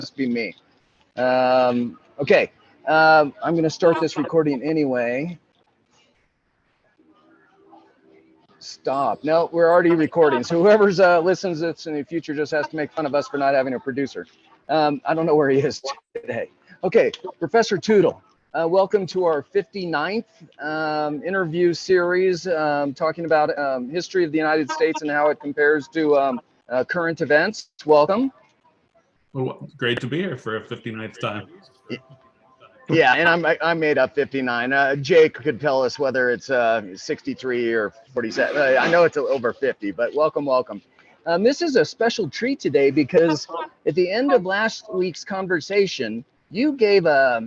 must be me. Okay, I'm going to start this recording anyway. Stop. No, we're already recording. So whoever's listens to this in the future just has to make fun of us for not having a producer. I don't know where he is today. Okay, Professor Tootle, welcome to our 59th interview series talking about history of the United States and how it compares to current events. Welcome. Well, great to be here for a 59th time. Yeah, and I made up 59. Jake could tell us whether it's 63 or 47. I know it's over 50, but welcome. This is a special treat today because at the end of last week's conversation, you gave I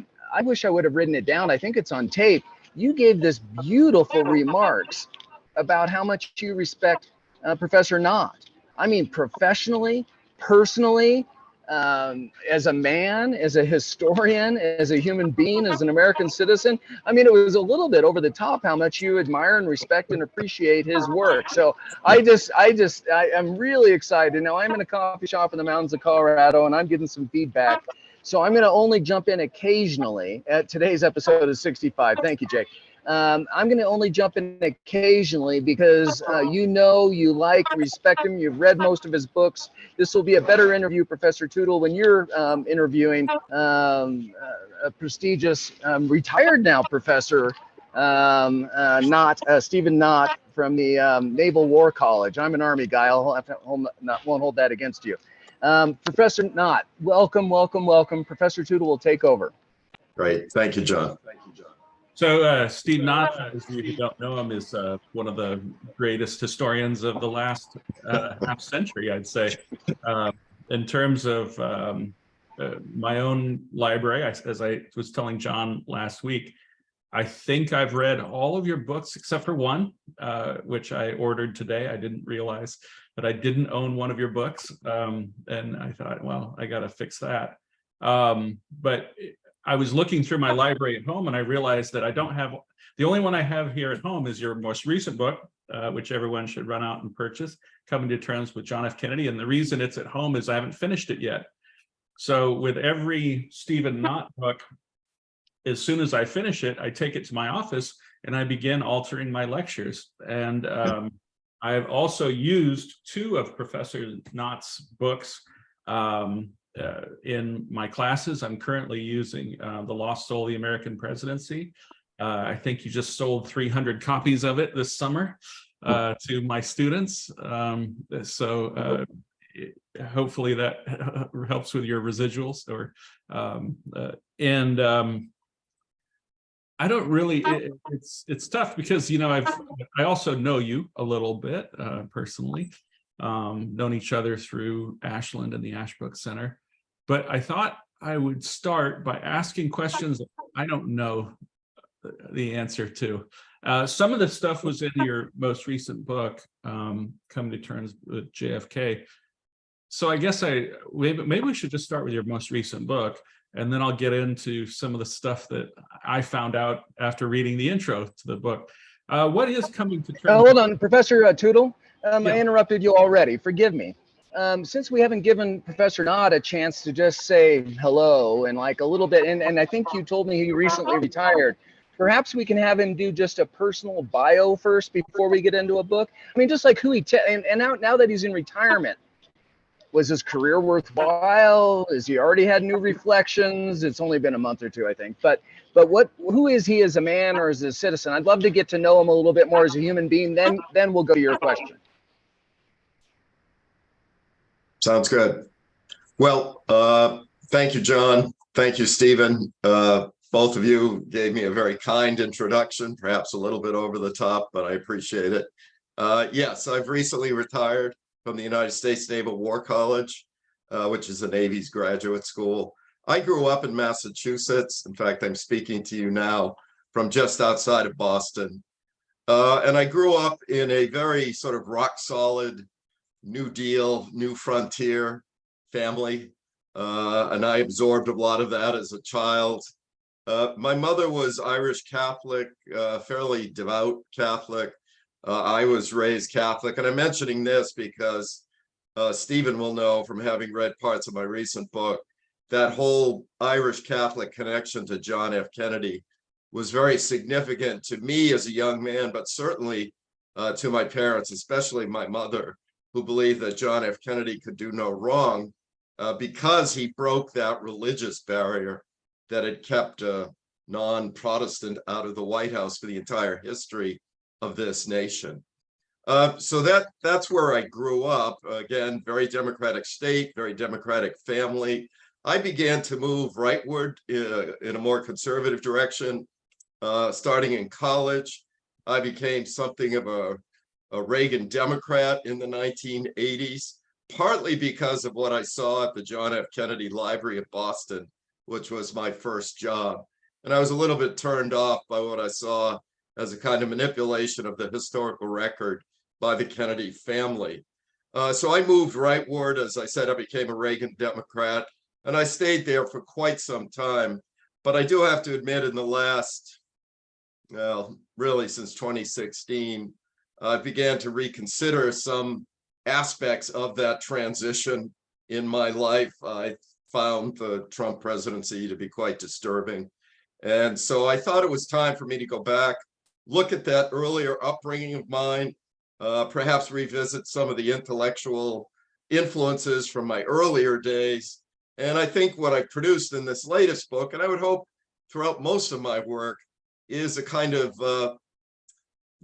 wish I would have written it down. I think it's on tape. You gave this beautiful remarks about how much you respect Professor Knott. I mean, professionally, personally, as a man, as a historian, as a human being, as an American citizen. I mean, it was a little bit over the top how much you admire and respect and appreciate his work. So I'm really excited. Now I'm in a coffee shop in the mountains of Colorado and I'm getting some feedback. So I'm going to only jump in occasionally. At today's episode is 65. Thank you, Jake. I'm going to only jump in occasionally because you like, respect him. You've read most of his books. This will be a better interview, Professor Tootle, when you're interviewing a prestigious, retired now Professor Stephen Knott from the Naval War College. I'm an Army guy. Won't hold that against you. Professor Knott, welcome. Professor Tootle will take over. Great. Thank you, John. So Steve Knott, as you who don't know him, is one of the greatest historians of the last half century, I'd say. In terms of my own library, as I was telling John last week, I think I've read all of your books except for one, which I ordered today. I didn't realize that I didn't own one of your books. And I thought, well, I got to fix that. But I was looking through my library at home and I realized that I don't have, the only one I have here at home is your most recent book, which everyone should run out and purchase, Coming to Terms with John F. Kennedy. And the reason it's at home is I haven't finished it yet. So with every Stephen Knott book, as soon as I finish it, I take it to my office and I begin altering my lectures. And I've also used two of Professor Knott's books in my classes. I'm currently using The Lost Soul of the American Presidency. I think you just sold 300 copies of it this summer to my students. So hopefully that helps with your residuals. I don't really, it's tough because, I also know you a little bit personally, known each other through Ashland and the Ashbrook Center. But I thought I would start by asking questions that I don't know the answer to. Some of the stuff was in your most recent book, Coming to Terms with JFK. So I guess maybe we should just start with your most recent book, and then I'll get into some of the stuff that I found out after reading the intro to the book. What is Coming to Terms? Hold on, Professor Tootle. Yeah. I interrupted you already. Forgive me. Since we haven't given Professor Knott a chance to just say hello and like a little bit, and I think you told me he recently retired, perhaps we can have him do just a personal bio first before we get into a book. I mean, just like who and now that he's in retirement, was his career worthwhile? Has he already had new reflections? It's only been a month or two, I think. But who is he as a man or as a citizen? I'd love to get to know him a little bit more as a human being. Then we'll go to your question. Sounds good. Well, thank you, John. Thank you, Stephen. Both of you gave me a very kind introduction, perhaps a little bit over the top, but I appreciate it. Yes, I've recently retired from the United States Naval War College, which is the Navy's graduate school. I grew up in Massachusetts. In fact, I'm speaking to you now from just outside of Boston. And I grew up in a very sort of rock solid New Deal, New Frontier family. And I absorbed a lot of that as a child. My mother was Irish Catholic, fairly devout Catholic. I was raised Catholic, and I'm mentioning this because Stephen will know from having read parts of my recent book that whole Irish Catholic connection to John F. Kennedy was very significant to me as a young man, but certainly to my parents, especially my mother, who believed that John F. Kennedy could do no wrong because he broke that religious barrier that had kept a non-Protestant out of the White House for the entire history of this nation. So that's where I grew up. Again, very democratic state, very democratic family. I began to move rightward in a more conservative direction, starting in college. I became something of a Reagan Democrat in the 1980s, partly because of what I saw at the John F. Kennedy Library of Boston, which was my first job. And I was a little bit turned off by what I saw as a kind of manipulation of the historical record by the Kennedy family. So I moved rightward. As I said, I became a Reagan Democrat, and I stayed there for quite some time. But I do have to admit, in the last, well, really since 2016, I began to reconsider some aspects of that transition in my life. I found the Trump presidency to be quite disturbing. And so I thought it was time for me to go back, look at that earlier upbringing of mine, perhaps revisit some of the intellectual influences from my earlier days. And I think what I produced in this latest book, and I would hope throughout most of my work, is a kind of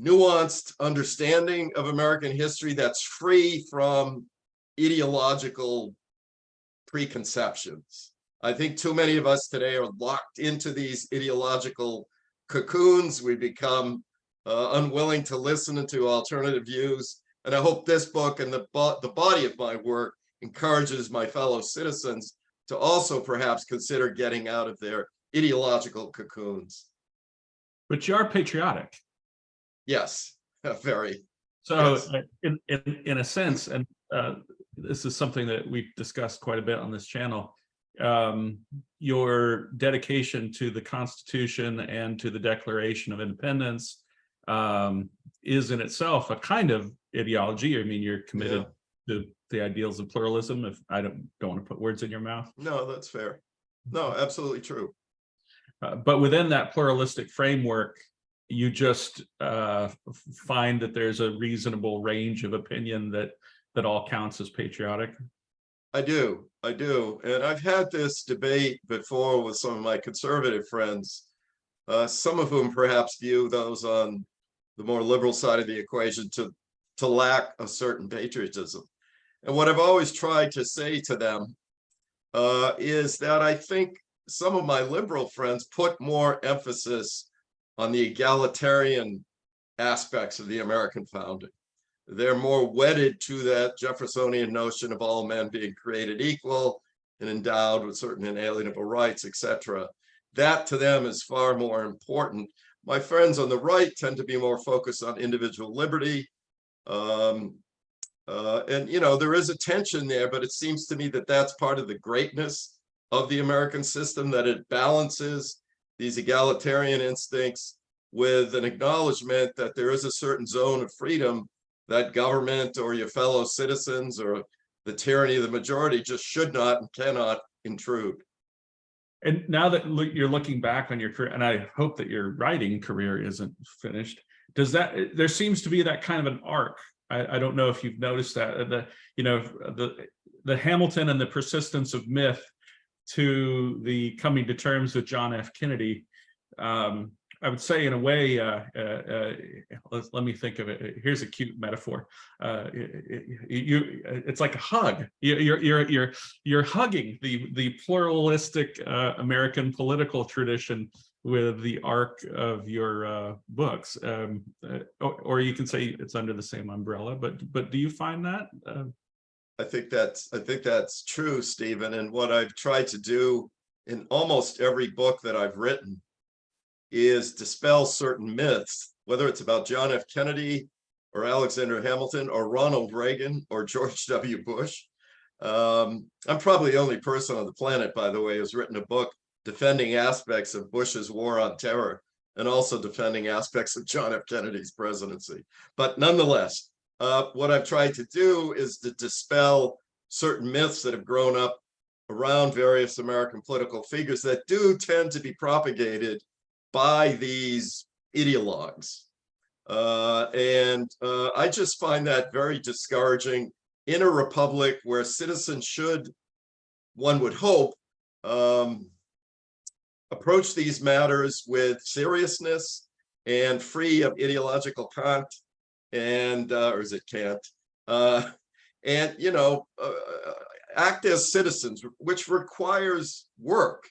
nuanced understanding of American history that's free from ideological preconceptions. I think too many of us today are locked into these ideological cocoons. We become unwilling to listen to alternative views. And I hope this book and the body of my work encourages my fellow citizens to also perhaps consider getting out of their ideological cocoons. But you are patriotic. Yes, very. So Yes. in a sense, and this is something that we've discussed quite a bit on this channel, your dedication to the Constitution and to the Declaration of Independence is in itself a kind of ideology. I mean, you're committed to the ideals of pluralism. If I don't want to put words in your mouth. No, that's fair. No, absolutely true. But within that pluralistic framework, you just find that there's a reasonable range of opinion that all counts as patriotic. I do. And I've had this debate before with some of my conservative friends, some of whom perhaps view those on the more liberal side of the equation to lack a certain patriotism. And what I've always tried to say to them is that I think some of my liberal friends put more emphasis on the egalitarian aspects of the American founding. They're more wedded to that Jeffersonian notion of all men being created equal and endowed with certain inalienable rights, etc. That to them is far more important. My friends on the right tend to be more focused on individual liberty. And, you know, there is a tension there, but it seems to me that that's part of the greatness of the American system, that it balances these egalitarian instincts with an acknowledgement that there is a certain zone of freedom that government or your fellow citizens or the tyranny of the majority just should not and cannot intrude. And now that you're looking back on your career, and I hope that your writing career isn't finished, there seems to be that kind of an arc. I don't know if you've noticed that, the Hamilton and the persistence of myth to the coming to terms with John F. Kennedy. I would say, in a way, let me think of it. Here's a cute metaphor. It's like a hug. You're hugging the pluralistic American political tradition with the arc of your books, or you can say it's under the same umbrella. But do you find that? I think that's true, Stephen. And what I've tried to do in almost every book that I've written is dispel certain myths, whether it's about John F. Kennedy or Alexander Hamilton or Ronald Reagan or George W. Bush. I'm probably the only person on the planet, by the way, who's written a book defending aspects of Bush's war on terror and also defending aspects of John F. Kennedy's presidency. But nonetheless, what I've tried to do is to dispel certain myths that have grown up around various American political figures that do tend to be propagated by these ideologues. I just find that very discouraging in a republic where citizens should, one would hope, approach these matters with seriousness and free of ideological cant and, or is it cant? And, you know, act as citizens, which requires work.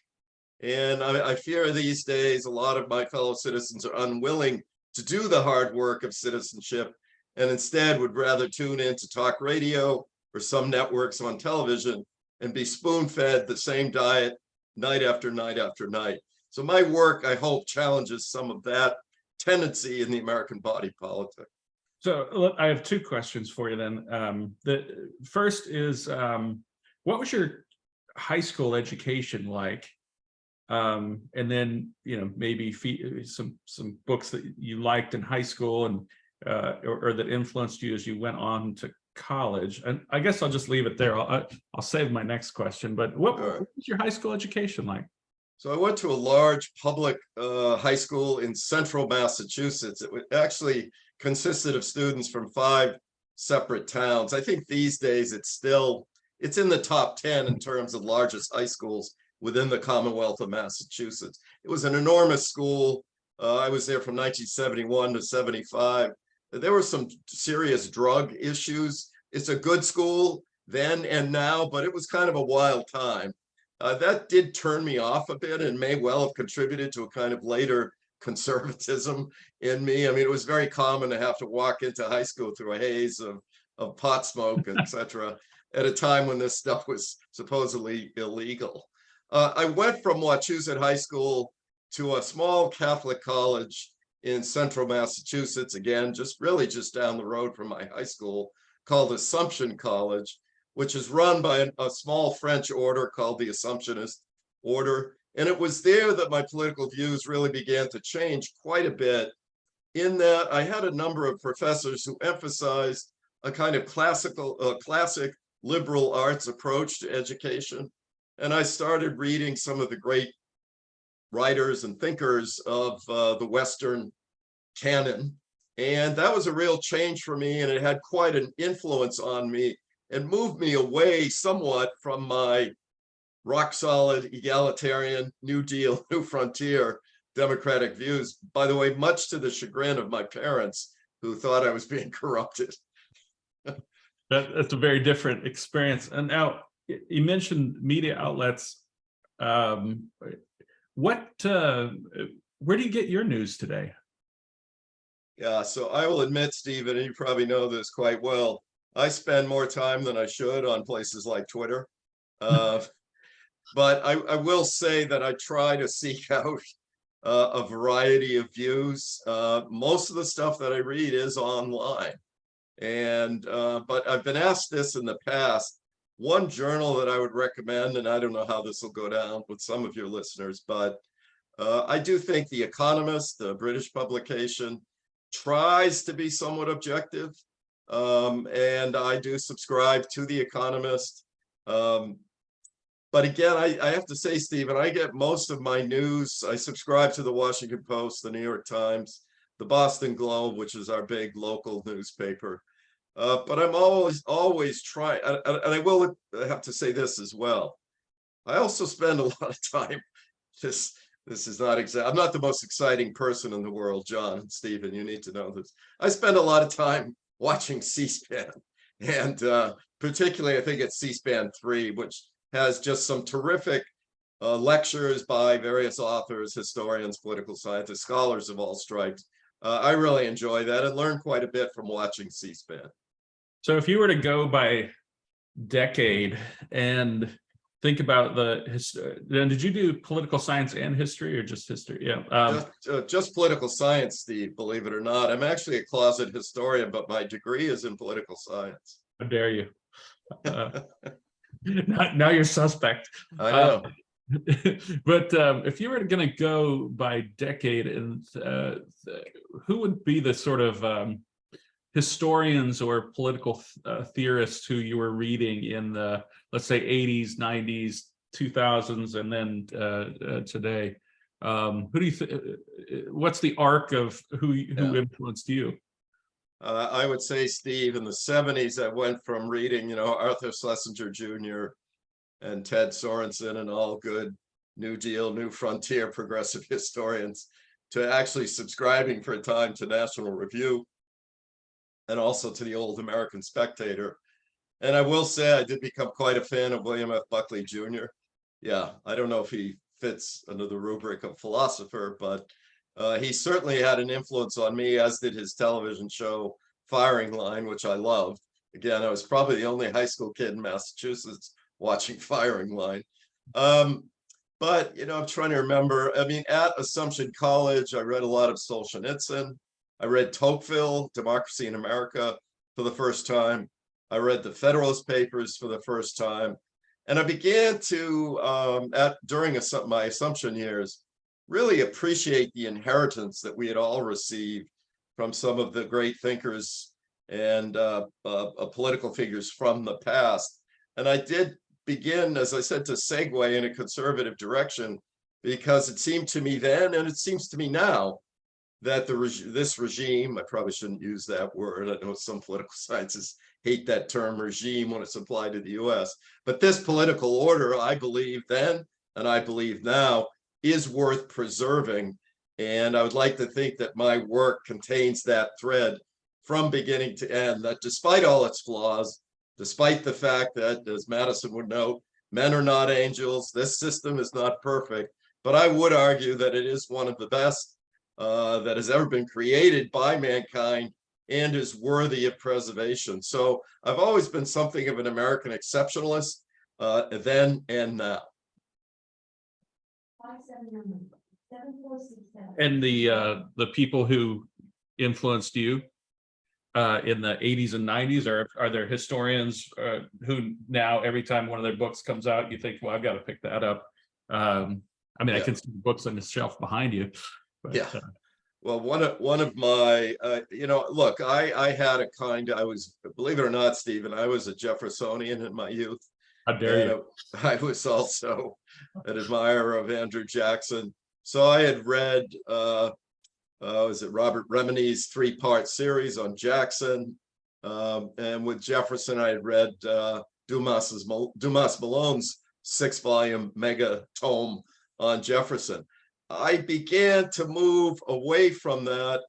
And I fear these days, a lot of my fellow citizens are unwilling to do the hard work of citizenship and instead would rather tune in to talk radio or some networks on television and be spoon-fed the same diet night after night after night. So my work, I hope, challenges some of that tendency in the American body politic. So I have two questions for you then. The first is, what was your high school education like? And then, you know, maybe some books that you liked in high school and or that influenced you as you went on to college. And I guess I'll just leave it there. I'll save my next question. But what was your high school education like? So I went to a large public high school in central Massachusetts. It actually consisted of students from 5 separate towns. I think these days it's in the top 10 in terms of largest high schools within the Commonwealth of Massachusetts. It was an enormous school. I was there from 1971 to 75. There were some serious drug issues. It's a good school then and now, but it was kind of a wild time. That did turn me off a bit and may well have contributed to a kind of later conservatism in me. I mean, it was very common to have to walk into high school through a haze of pot smoke, etc., at a time when this stuff was supposedly illegal. I went from Wachusett High School to a small Catholic college in central Massachusetts, again, just down the road from my high school, called Assumption College, which is run by a small French order called the Assumptionist Order. And it was there that my political views really began to change quite a bit, in that I had a number of professors who emphasized a kind of classic liberal arts approach to education. And I started reading some of the great writers and thinkers of the Western canon. And that was a real change for me, and it had quite an influence on me and moved me away somewhat from my rock solid egalitarian New Deal, New Frontier democratic views. By the way, much to the chagrin of my parents, who thought I was being corrupted. That's a very different experience. And now you mentioned media outlets. Where do you get your news today? Yeah, so I will admit, Stephen, and you probably know this quite well, I spend more time than I should on places like Twitter. But I will say that I try to seek out a variety of views. Most of the stuff that I read is online. And but I've been asked this in the past. One journal that I would recommend, and I don't know how this will go down with some of your listeners, but I do think The Economist, the British publication, tries to be somewhat objective. And I do subscribe to The Economist. But again, I have to say, Stephen, I get most of my news. I subscribe to the Washington Post, the New York Times, the Boston Globe, which is our big local newspaper. But I'm always trying, and I will have to say this as well. I also spend a lot of time, this is not I'm not the most exciting person in the world, John and Stephen, you need to know this. I spend a lot of time watching C-SPAN, and particularly I think it's C-SPAN 3, which has just some terrific lectures by various authors, historians, political scientists, scholars of all stripes. I really enjoy that and learn quite a bit from watching C-SPAN. So if you were to go by decade and think about then did you do political science and history, or just history? Yeah. Just political science, Steve, believe it or not. I'm actually a closet historian, but my degree is in political science. How dare you? Now you're suspect. I know. But if you were going to go by decade, and who would be the sort of historians or political theorists who you were reading in the, let's say, 80s, 90s, 2000s, and then today? Who do you what's the arc of who influenced you? I would say, Steve, in the 70s, I went from reading, Arthur Schlesinger Jr. and Ted Sorensen and all good New Deal, New Frontier progressive historians to actually subscribing for a time to National Review and also to the old American Spectator. And I will say I did become quite a fan of William F. Buckley Jr. Yeah, I don't know if he fits under the rubric of philosopher, but he certainly had an influence on me, as did his television show Firing Line, which I loved. Again, I was probably the only high school kid in Massachusetts watching Firing Line. But, I'm trying to remember. I mean, at Assumption College, I read a lot of Solzhenitsyn. I read Tocqueville, Democracy in America, for the first time. I read the Federalist Papers for the first time. And I began to, during my Assumption years, really appreciate the inheritance that we had all received from some of the great thinkers and political figures from the past. And I did begin, as I said, to segue in a conservative direction, because it seemed to me then, and it seems to me now, that this regime, I probably shouldn't use that word. I know some political scientists hate that term regime when it's applied to the US, but this political order, I believe then, and I believe now, is worth preserving. And I would like to think that my work contains that thread from beginning to end, that despite all its flaws, despite the fact that, as Madison would note, men are not angels, this system is not perfect, but I would argue that it is one of the best that has ever been created by mankind and is worthy of preservation. So I've always been something of an American exceptionalist, then and now. And the people who influenced you in the 80s and 90s, are there historians who now, every time one of their books comes out, you think, well, I've got to pick that up? I mean, I can see the books on the shelf behind you. But, yeah. Well, one of my, look, I had I was, believe it or not, Stephen, I was a Jeffersonian in my youth. How dare you? I was also an admirer of Andrew Jackson. So I had read, was it Robert Remini's 3-part series on Jackson? And with Jefferson, I had read Dumas Malone's 6-volume mega tome on Jefferson. I began to move away from that.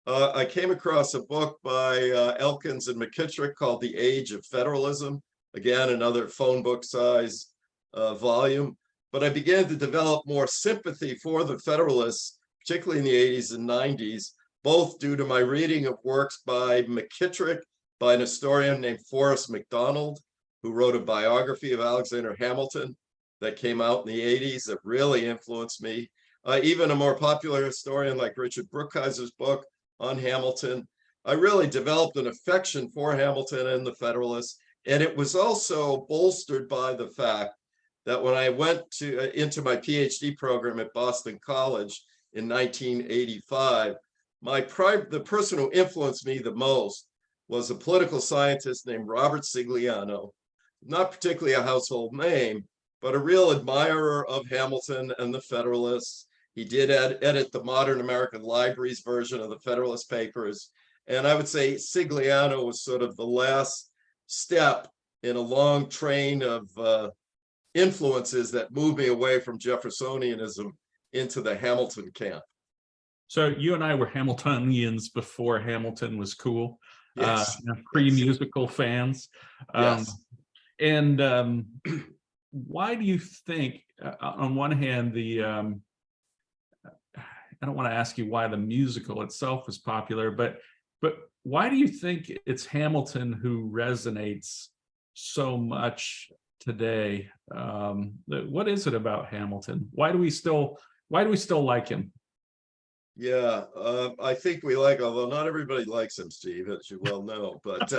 I came across a book by Elkins and McKittrick called The Age of Federalism. Again, another phone book size volume. But I began to develop more sympathy for the Federalists, particularly in the 80s and 90s, both due to my reading of works by McKittrick, by an historian named Forrest McDonald, who wrote a biography of Alexander Hamilton that came out in the 80s that really influenced me. Even a more popular historian like Richard Brookhiser's book on Hamilton. I really developed an affection for Hamilton and the Federalists, and it was also bolstered by the fact that when I went into my PhD program at Boston College in 1985, the person who influenced me the most was a political scientist named Robert Sigliano, not particularly a household name, but a real admirer of Hamilton and the Federalists. He did edit the Modern American Library's version of the Federalist Papers. And I would say Sigliano was sort of the last step in a long train of influences that moved me away from Jeffersonianism into the Hamilton camp. So you and I were Hamiltonians before Hamilton was cool. Yes. Pre-musical fans. Yes. And why do you think, on one hand, I don't want to ask you why the musical itself is popular, but why do you think it's Hamilton who resonates so much today? What is it about Hamilton? Why do we still like him? Yeah, I think we like, although not everybody likes him, Steve, as you well know, but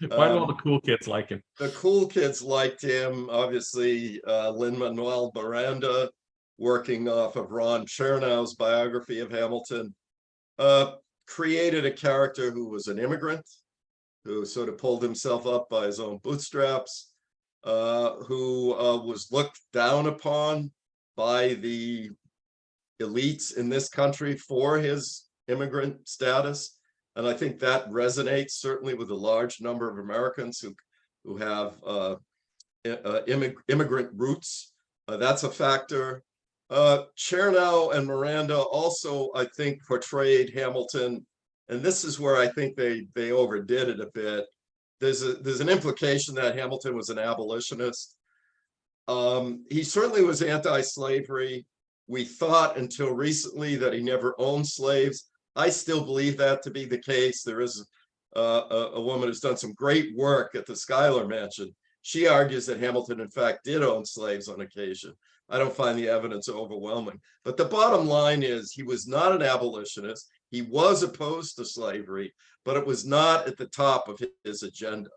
why do all the cool kids like him? The cool kids liked him. Obviously, Lin-Manuel Miranda, working off of Ron Chernow's biography of Hamilton. created a character who was an immigrant, who sort of pulled himself up by his own bootstraps, who was looked down upon by the elites in this country for his immigrant status. And I think that resonates certainly with a large number of Americans who have immigrant roots. That's a factor. Chernow and Miranda also, I think, portrayed Hamilton, and this is where I think they overdid it a bit. There's an implication that Hamilton was an abolitionist. He certainly was anti-slavery. We thought until recently that he never owned slaves. I still believe that to be the case. There is a woman who's done some great work at the Schuyler Mansion. She argues that Hamilton, in fact, did own slaves on occasion. I don't find the evidence overwhelming. But the bottom line is he was not an abolitionist. He was opposed to slavery, but it was not at the top of his agenda.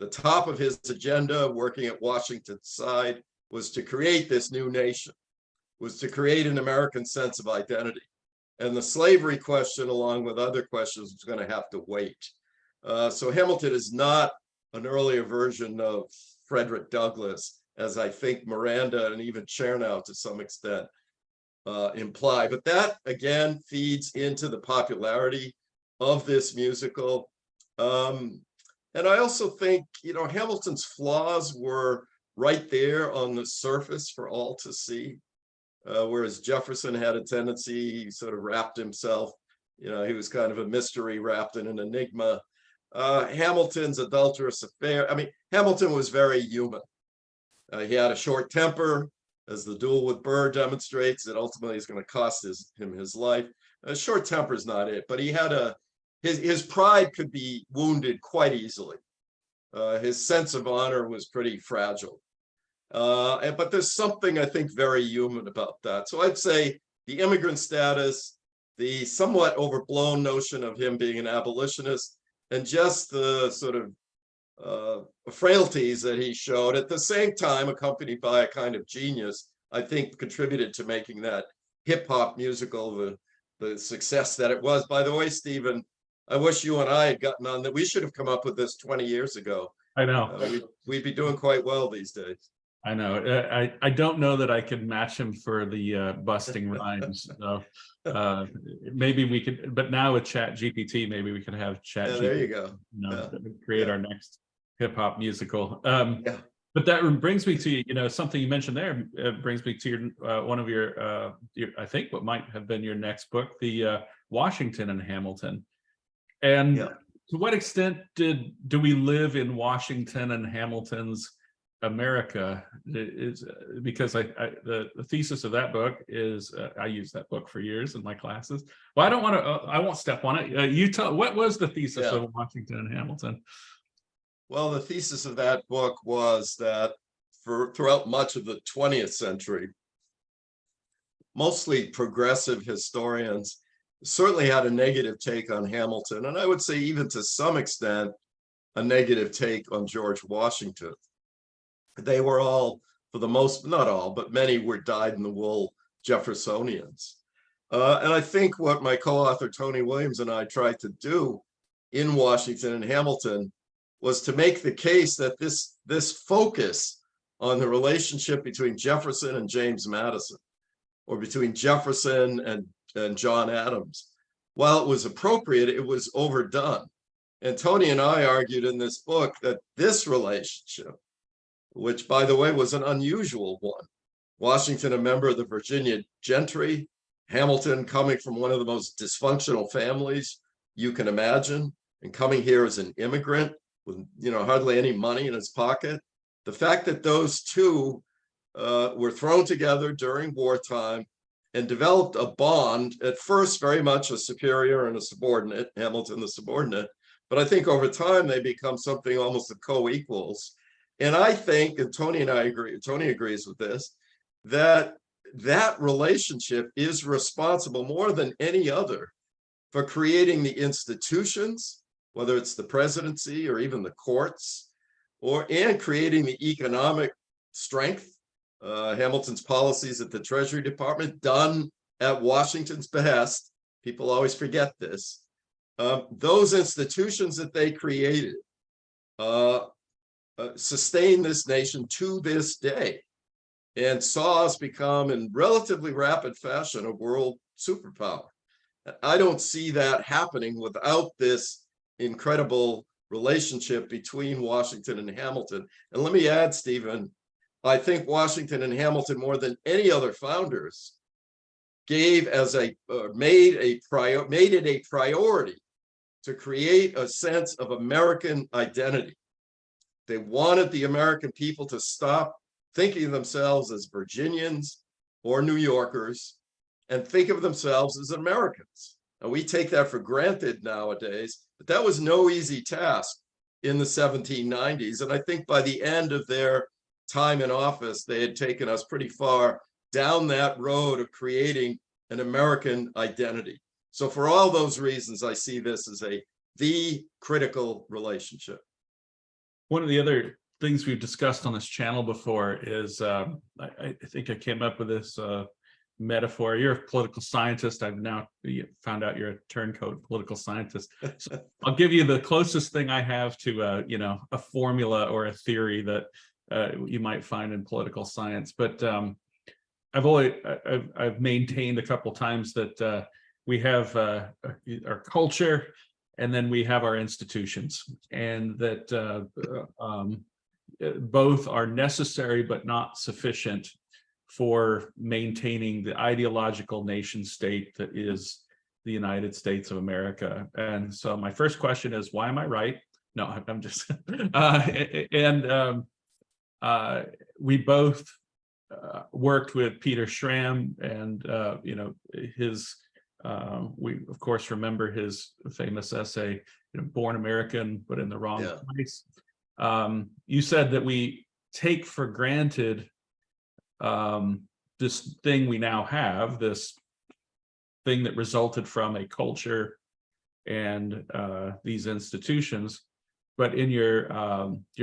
The top of his agenda, working at Washington's side, was to create this new nation, was to create an American sense of identity. And the slavery question, along with other questions, is going to have to wait. So Hamilton is not an earlier version of Frederick Douglass, as I think Miranda and even Chernow to some extent imply. But that, again, feeds into the popularity of this musical. And I also think, Hamilton's flaws were right there on the surface for all to see. Whereas Jefferson had a tendency, he sort of wrapped himself, he was kind of a mystery wrapped in an enigma. Hamilton's adulterous affair, Hamilton was very human. He had a short temper, as the duel with Burr demonstrates. It ultimately is going to cost him his life. A short temper is not it, but he had his pride could be wounded quite easily. His sense of honor was pretty fragile. But there's something, I think, very human about that. So I'd say the immigrant status, the somewhat overblown notion of him being an abolitionist, and just the sort of frailties that he showed, at the same time accompanied by a kind of genius, I think contributed to making that hip hop musical the success that it was. By the way, Stephen, I wish you and I had gotten on that. We should have come up with this 20 years ago. I know. We'd be doing quite well these days. I know. I don't know that I could match him for the busting rhymes. So maybe we could, but now with Chat GPT, maybe we could have Chat GPT. There you go. Create our next hip hop musical. Yeah. But that brings me to, something you mentioned there, brings me to your one of your I think what might have been your next book, the Washington and Hamilton. And to what extent do we live in Washington and Hamilton's America? Is because the thesis of that book is I used that book for years in my classes. Well, I won't step on it. You tell, what was the thesis of Washington and Hamilton? Well, the thesis of that book was that throughout much of the 20th century, mostly progressive historians certainly had a negative take on Hamilton, and I would say even to some extent a negative take on George Washington. They were all, for the most, not all, but many were dyed-in-the-wool Jeffersonians. And I think what my co-author Tony Williams and I tried to do in Washington and Hamilton was to make the case that this focus on the relationship between Jefferson and James Madison, or between Jefferson and John Adams, while it was appropriate, it was overdone. And Tony and I argued in this book that this relationship, which, by the way, was an unusual one, Washington, a member of the Virginia gentry, Hamilton coming from one of the most dysfunctional families you can imagine, and coming here as an immigrant with hardly any money in his pocket. The fact that those two were thrown together during wartime and developed a bond, at first very much a superior and a subordinate, Hamilton the subordinate, but I think over time they become something almost of co-equals. And I think, and Tony and I agree, Tony agrees with this, that relationship is responsible more than any other for creating the institutions, whether it's the presidency or even the courts, and creating the economic strength. Hamilton's policies at the Treasury Department, done at Washington's behest. People always forget this. those institutions that they created sustain this nation to this day and saw us become in relatively rapid fashion a world superpower. I don't see that happening without this incredible relationship between Washington and Hamilton. And let me add, Stephen, I think Washington and Hamilton, more than any other founders, gave as a made it a priority to create a sense of American identity. They wanted the American people to stop thinking of themselves as Virginians or New Yorkers and think of themselves as Americans. And we take that for granted nowadays, but that was no easy task in the 1790s. And I think by the end of their time in office, they had taken us pretty far down that road of creating an American identity. So for all those reasons, I see this as the critical relationship. One of the other things we've discussed on this channel before is, I think I came up with this metaphor. You're a political scientist. I've now found out you're a turncoat political scientist. So I'll give you the closest thing I have to, a formula or a theory that you might find in political science. But I've maintained a couple times that we have our culture, and then we have our institutions, and that both are necessary but not sufficient for maintaining the ideological nation state that is the United States of America. And so my first question is, why am I right? No, I'm just we both worked with Peter Schramm, and his we of course remember his famous essay, Born American but in the Wrong Place. You said that we take for granted this thing we now have, this thing that resulted from a culture and these institutions. But in your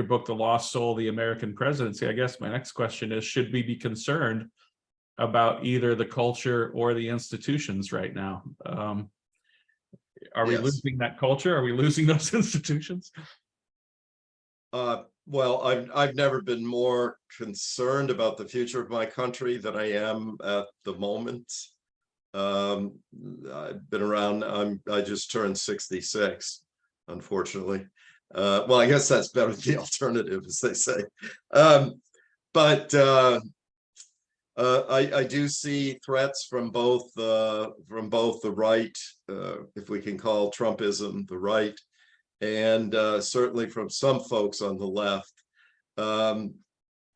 book, The Lost Soul, The American Presidency, I guess my next question is, should we be concerned about either the culture or the institutions right now? Are we losing that culture? Are we losing those institutions? Well, I've never been more concerned about the future of my country than I am at the moment. I've been around. I just turned 66, unfortunately. Well, I guess that's better than the alternative, as they say. But I do see threats from both the right, if we can call Trumpism the right, and certainly from some folks on the left.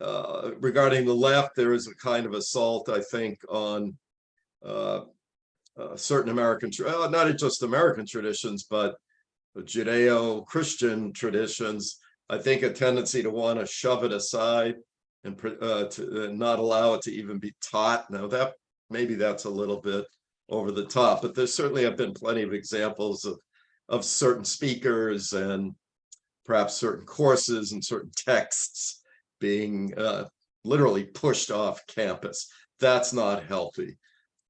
Regarding the left, there is a kind of assault, I think, on certain American, not just American traditions, but Judeo-Christian traditions. I think a tendency to want to shove it aside and to not allow it to even be taught. Now that maybe that's a little bit over the top, but there certainly have been plenty of examples of certain speakers and perhaps certain courses and certain texts being literally pushed off campus. That's not healthy.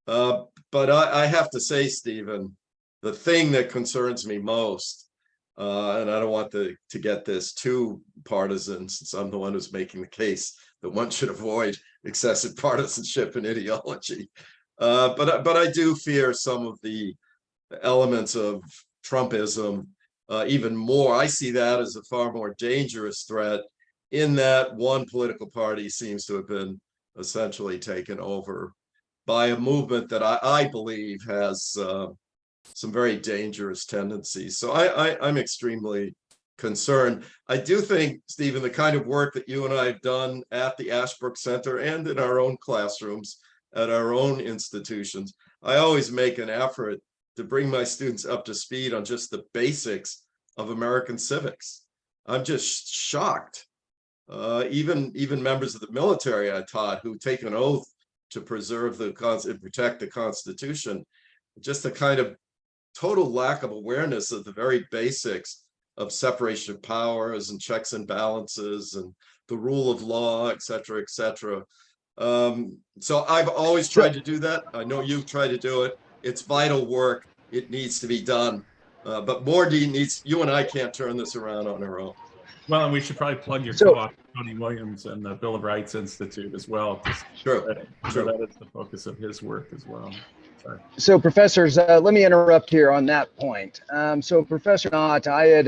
But I have to say, Stephen, the thing that concerns me most, and I don't want to get this too partisan, since I'm the one who's making the case that one should avoid excessive partisanship and ideology. But I do fear some of the elements of Trumpism even more. I see that as a far more dangerous threat, in that one political party seems to have been essentially taken over by a movement that I believe has some very dangerous tendencies. So I'm extremely concerned. I do think, Stephen, the kind of work that you and I have done at the Ashbrook Center and in our own classrooms, at our own institutions, I always make an effort to bring my students up to speed on just the basics of American civics. I'm just shocked. Even members of the military I taught, who take an oath to preserve and protect the Constitution, just a kind of total lack of awareness of the very basics of separation of powers and checks and balances and the rule of law, et cetera, et cetera. So I've always tried to do that. I know you've tried to do it. It's vital work. It needs to be done. But Mordy needs, you and I can't turn this around on our own. Well, and we should probably plug your So- co-author, Tony Williams, and the Bill of Rights Institute as well. True, true. That is the focus of his work as well. Sorry. So, professors, let me interrupt here on that point. So, Professor Knott, I had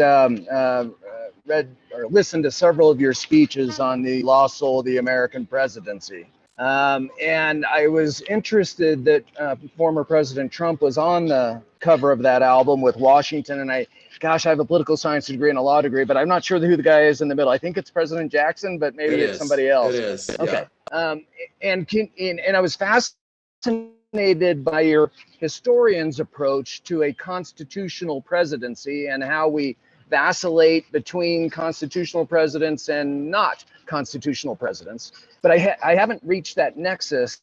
read or listened to several of your speeches on the lost soul of the American presidency. And I was interested that former President Trump was on the cover of that album with Washington. And I have a political science degree and a law degree, but I'm not sure who the guy is in the middle. I think it's President Jackson, but maybe it's somebody else. It is. Okay. Yeah. And I was fascinated by your historian's approach to a constitutional presidency and how we vacillate between constitutional presidents and not constitutional presidents. But I haven't reached that nexus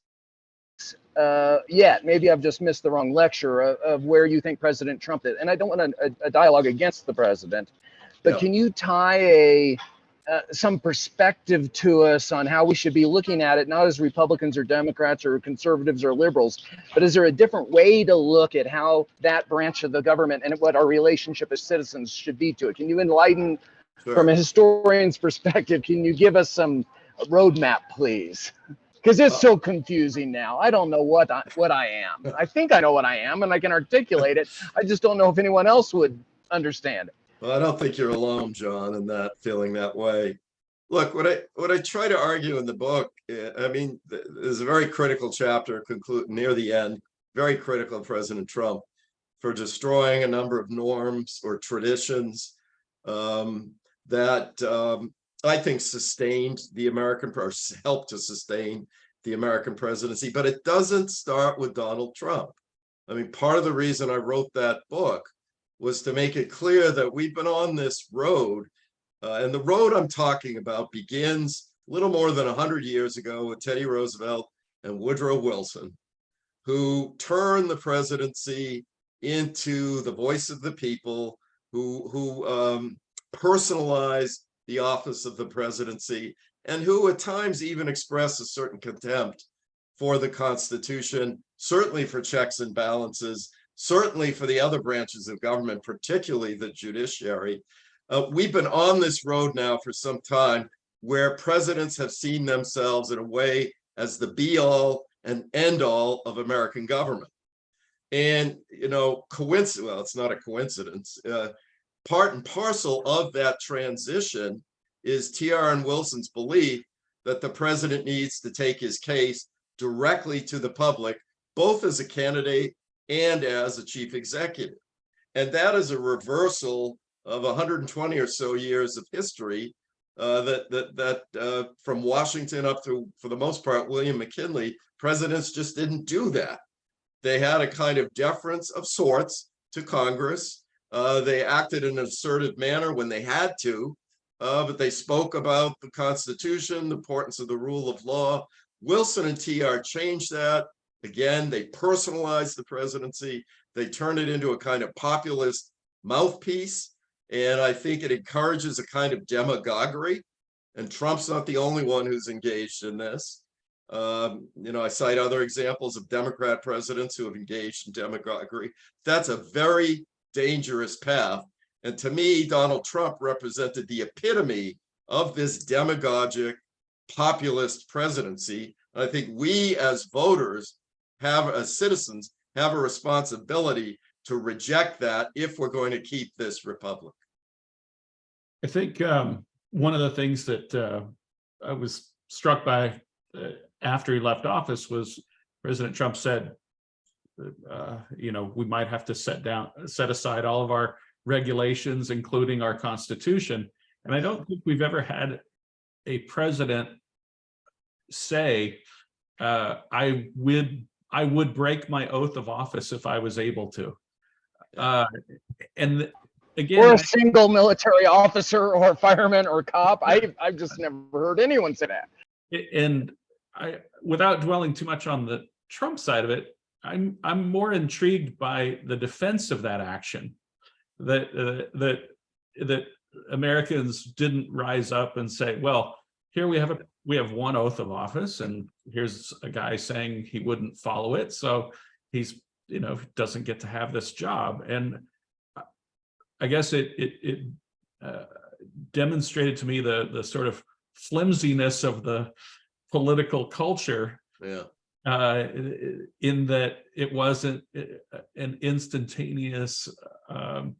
yet. Maybe I've just missed the wrong lecture of where you think President Trump is. And I don't want a dialogue against the president, but can you tie some perspective to us on how we should be looking at it, not as Republicans or Democrats or conservatives or liberals, but is there a different way to look at how that branch of the government and what our relationship as citizens should be to it? Can you enlighten from a historian's perspective? Can you give us some roadmap, please? Because it's so confusing now. I don't know what I am. I think I know what I am and I can articulate it. I just don't know if anyone else would understand it. Well, I don't think you're alone, John, in that feeling that way. Look, what I try to argue in the book, I mean, there's a very critical chapter conclude near the end, very critical of President Trump for destroying a number of norms or traditions that I think sustained the American, or helped to sustain the American presidency. But it doesn't start with Donald Trump. I mean, part of the reason I wrote that book was to make it clear that we've been on this road. And the road I'm talking about begins a little more than 100 years ago with Teddy Roosevelt and Woodrow Wilson, who turned the presidency into the voice of the people, who personalized the office of the presidency, and who at times even expressed a certain contempt for the Constitution, certainly for checks and balances, certainly for the other branches of government, particularly the judiciary. We've been on this road now for some time where presidents have seen themselves in a way as the be-all and end-all of American government. And, you know, well, it's not a coincidence. Part and parcel of that transition is T.R. Wilson's belief that the president needs to take his case directly to the public, both as a candidate and as a chief executive. And that is a reversal of 120 or so years of history that from Washington up to, for the most part, William McKinley, presidents just didn't do that. They had a kind of deference of sorts to Congress. They acted in an assertive manner when they had to, but they spoke about the Constitution, the importance of the rule of law. Wilson and TR changed that. Again, they personalized the presidency. They turned it into a kind of populist mouthpiece. And I think it encourages a kind of demagoguery. And Trump's not the only one who's engaged in this. You know, I cite other examples of Democrat presidents who have engaged in demagoguery. That's a very dangerous path. And to me, Donald Trump represented the epitome of this demagogic populist presidency. And I think we as voters as citizens, have a responsibility to reject that if we're going to keep this republic. I think one of the things that I was struck by after he left office was President Trump said, you know, we might have to set aside all of our regulations, including our Constitution. And I don't think we've ever had a president say, I would break my oath of office if I was able to. And again, or a single military officer or fireman or cop. I've just never heard anyone say that. And without dwelling too much on the Trump side of it, I'm more intrigued by the defense of that action, that Americans didn't rise up and say, well, here we have one oath of office, and here's a guy saying he wouldn't follow it, so he's, you know, doesn't get to have this job. And I guess it demonstrated to me the sort of flimsiness of the political culture. Yeah. In that it wasn't an instantaneous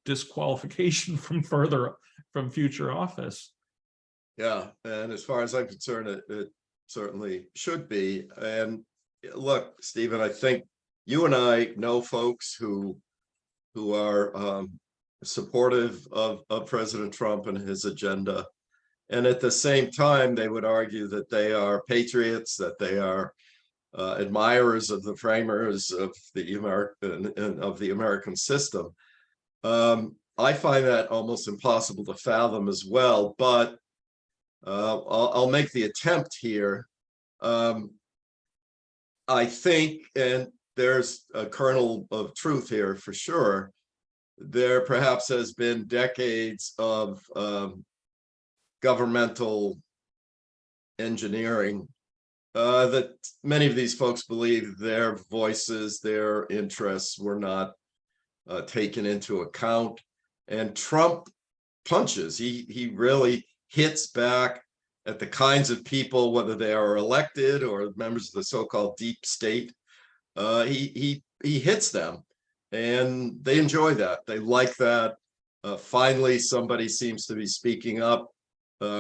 disqualification from future office. Yeah, and as far as I'm concerned, it certainly should be. And look, Stephen, I think you and I know folks who are supportive of President Trump and his agenda. And at the same time, they would argue that they are patriots, that they are admirers of the framers of the American system. I find that almost impossible to fathom as well, but I'll make the attempt here. I think, and there's a kernel of truth here for sure, there perhaps has been decades of governmental engineering that many of these folks believe their voices, their interests were not taken into account. And Trump punches. He really hits back at the kinds of people, whether they are elected or members of the so-called deep state. He hits them, and they enjoy that. They like that. Finally, somebody seems to be speaking up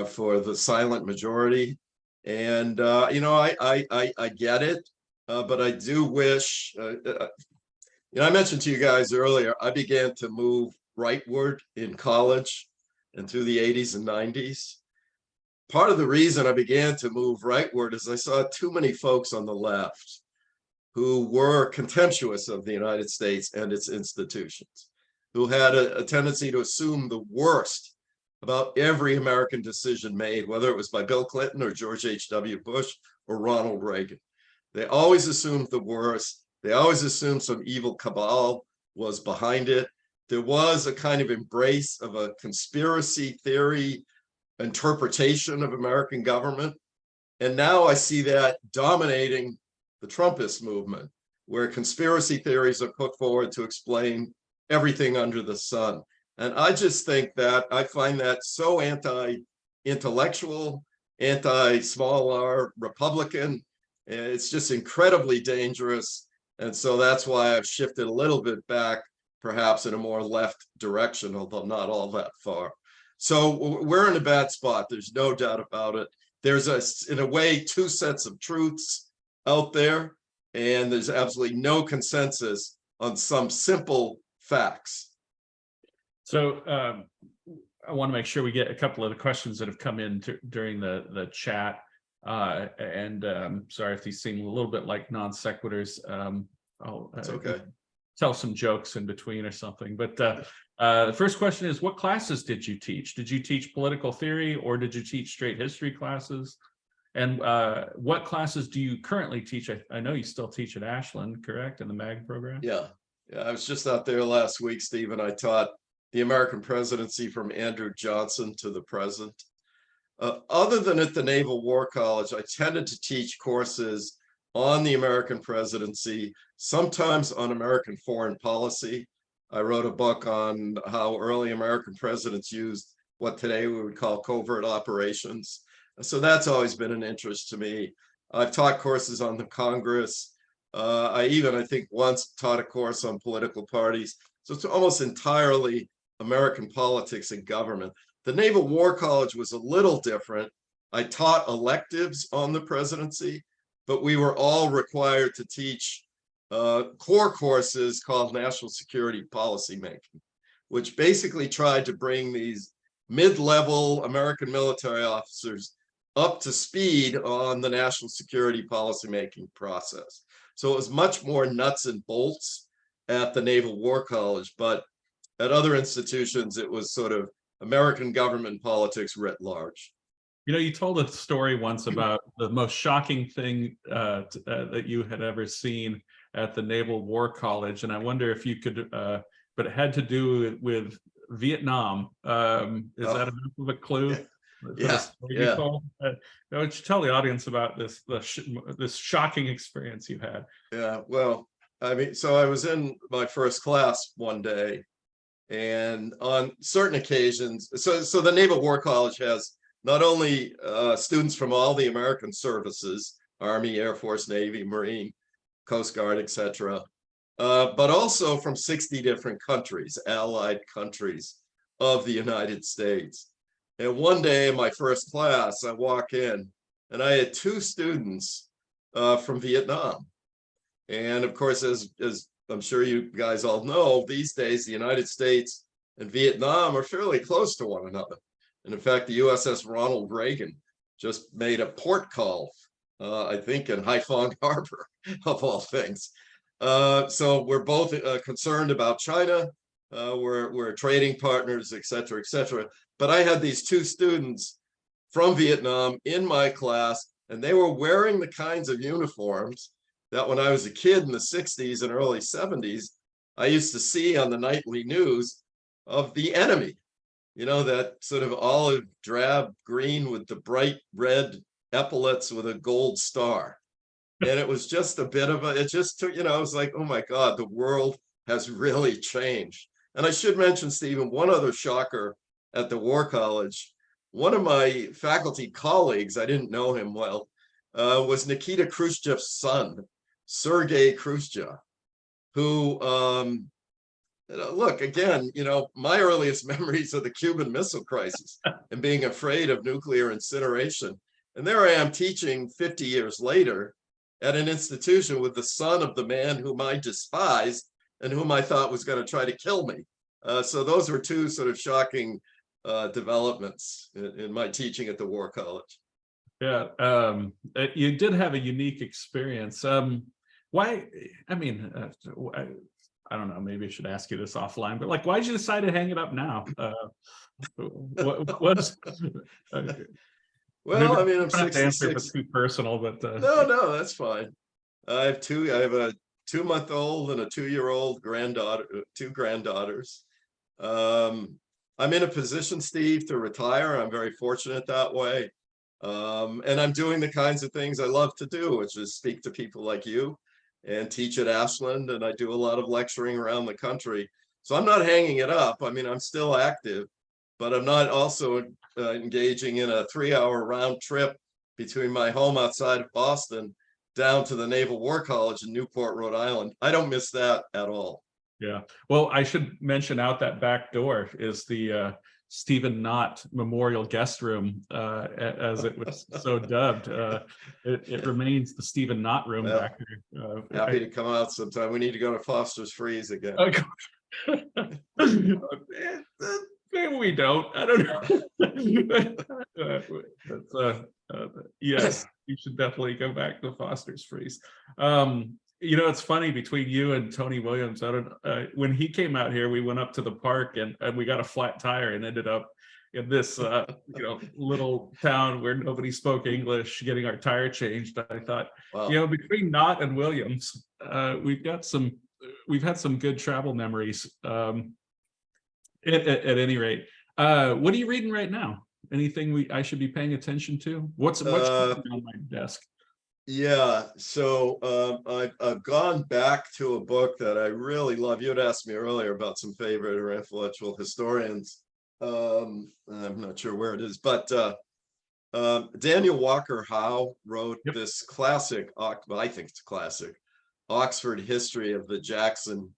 for the silent majority. And I get it, but I do wish. I mentioned to you guys earlier, I began to move rightward in college and through the 80s and 90s. Part of the reason I began to move rightward is I saw too many folks on the left who were contemptuous of the United States and its institutions, who had a tendency to assume the worst about every American decision made, whether it was by Bill Clinton or George H.W. Bush or Ronald Reagan. They always assumed the worst. They always assumed some evil cabal was behind it. There was a kind of embrace of a conspiracy theory interpretation of American government. And now I see that dominating the Trumpist movement, where conspiracy theories are put forward to explain everything under the sun. And I just think that I find that so anti-intellectual, anti-small r Republican. It's just incredibly dangerous. And so that's why I've shifted a little bit back, perhaps in a more left direction, although not all that far. So we're in a bad spot. There's no doubt about it. There's in a way, two sets of truths out there, and there's absolutely no consensus on some simple facts. So I want to make sure we get a couple of the questions that have come in during the chat. And sorry if these seem a little bit like non sequiturs. It's okay. Tell some jokes in between or something. But the first question is, what classes did you teach? Did you teach political theory, or did you teach straight history classes? And what classes do you currently teach? I know you still teach at Ashland, correct, in the MAG program? Yeah, I was just out there last week, Stephen. I taught the American presidency from Andrew Johnson to the present. Other than at the Naval War College, I tended to teach courses on the American presidency, sometimes on American foreign policy. I wrote a book on how early American presidents used what today we would call covert operations. So that's always been an interest to me. I've taught courses on the Congress. I think, once taught a course on political parties. So it's almost entirely American politics and government. The Naval War College was a little different. I taught electives on the presidency, but we were all required to teach core courses called National Security Policy Making, which basically tried to bring these mid-level American military officers up to speed on the national security policymaking process. So it was much more nuts and bolts at the Naval War College, but at other institutions, it was sort of American government politics writ large. You told a story once about the most shocking thing that you had ever seen at the Naval War College, and I wonder if you could, but it had to do with Vietnam. Is that enough of a clue? Yeah. Why don't you tell the audience about this shocking experience you had? Yeah, well, so I was in my first class one day, And on certain occasions, so the Naval War College has not only students from all the American services, Army, Air Force, Navy, Marine, Coast Guard, etc., but also from 60 different countries, allied countries of the United States. And one day in my first class, I walk in and I had two students from Vietnam. And of course, as I'm sure you guys all know, these days, the United States and Vietnam are fairly close to one another. And in fact, the USS Ronald Reagan just made a port call, I think in Haiphong Harbor, of all things. So we're both concerned about China. We're trading partners, et cetera, et cetera. But I had these two students from Vietnam in my class, and they were wearing the kinds of uniforms that when I was a kid in the 60s and early 70s, I used to see on the nightly news of the enemy, you know, that sort of olive drab green with the bright red epaulets with a gold star. And it was just a bit of it just took, I was like, oh my God, the world has really changed. And I should mention, Stephen, one other shocker at the War College. One of my faculty colleagues, I didn't know him well, was Nikita Khrushchev's son, Sergei Khrushchev, who, look, again, my earliest memories of the Cuban Missile Crisis and being afraid of nuclear incineration. And there I am teaching 50 years later at an institution with the son of the man whom I despised and whom I thought was going to try to kill me. So those were two sort of shocking developments in my teaching at the War College. Yeah, you did have a unique experience. Why? I mean, I don't know. Maybe I should ask you this offline. But like, why did you decide to hang it up now? What's well, I mean, I'm 66. If it's too personal, but no, that's fine. I have a 2-month-old and a 2-year-old granddaughter, 2 granddaughters. I'm in a position, Steve, to retire. I'm very fortunate that way. And I'm doing the kinds of things I love to do, which is speak to people like you and teach at Ashland. And I do a lot of lecturing around the country. So I'm not hanging it up. I mean, I'm still active, but I'm not also engaging in a 3-hour round trip between my home outside of Boston down to the Naval War College in Newport, Rhode Island. I don't miss that at all. Yeah. Well, I should mention out that back door is the Stephen Knott Memorial Guest Room, as it was so dubbed. It remains the Stephen Knott Room back there. Happy to come out sometime. We need to go to Foster's Freeze again. Maybe we don't. I don't know. Yes, you should definitely go back to Foster's Freeze. It's funny, between you and Tony Williams, when he came out here, we went up to the park and we got a flat tire and ended up in this little town where nobody spoke English, getting our tire changed. I thought, wow. Between Knott and Williams, we've had some good travel memories. At any rate, what are you reading right now? Anything I should be paying attention to? What's on my desk? Yeah, so I've gone back to a book that I really love. You had asked me earlier about some favorite or influential historians. I'm not sure where it is, but Daniel Walker Howe wrote this classic, well, I think it's a classic, Oxford history of the Jackson.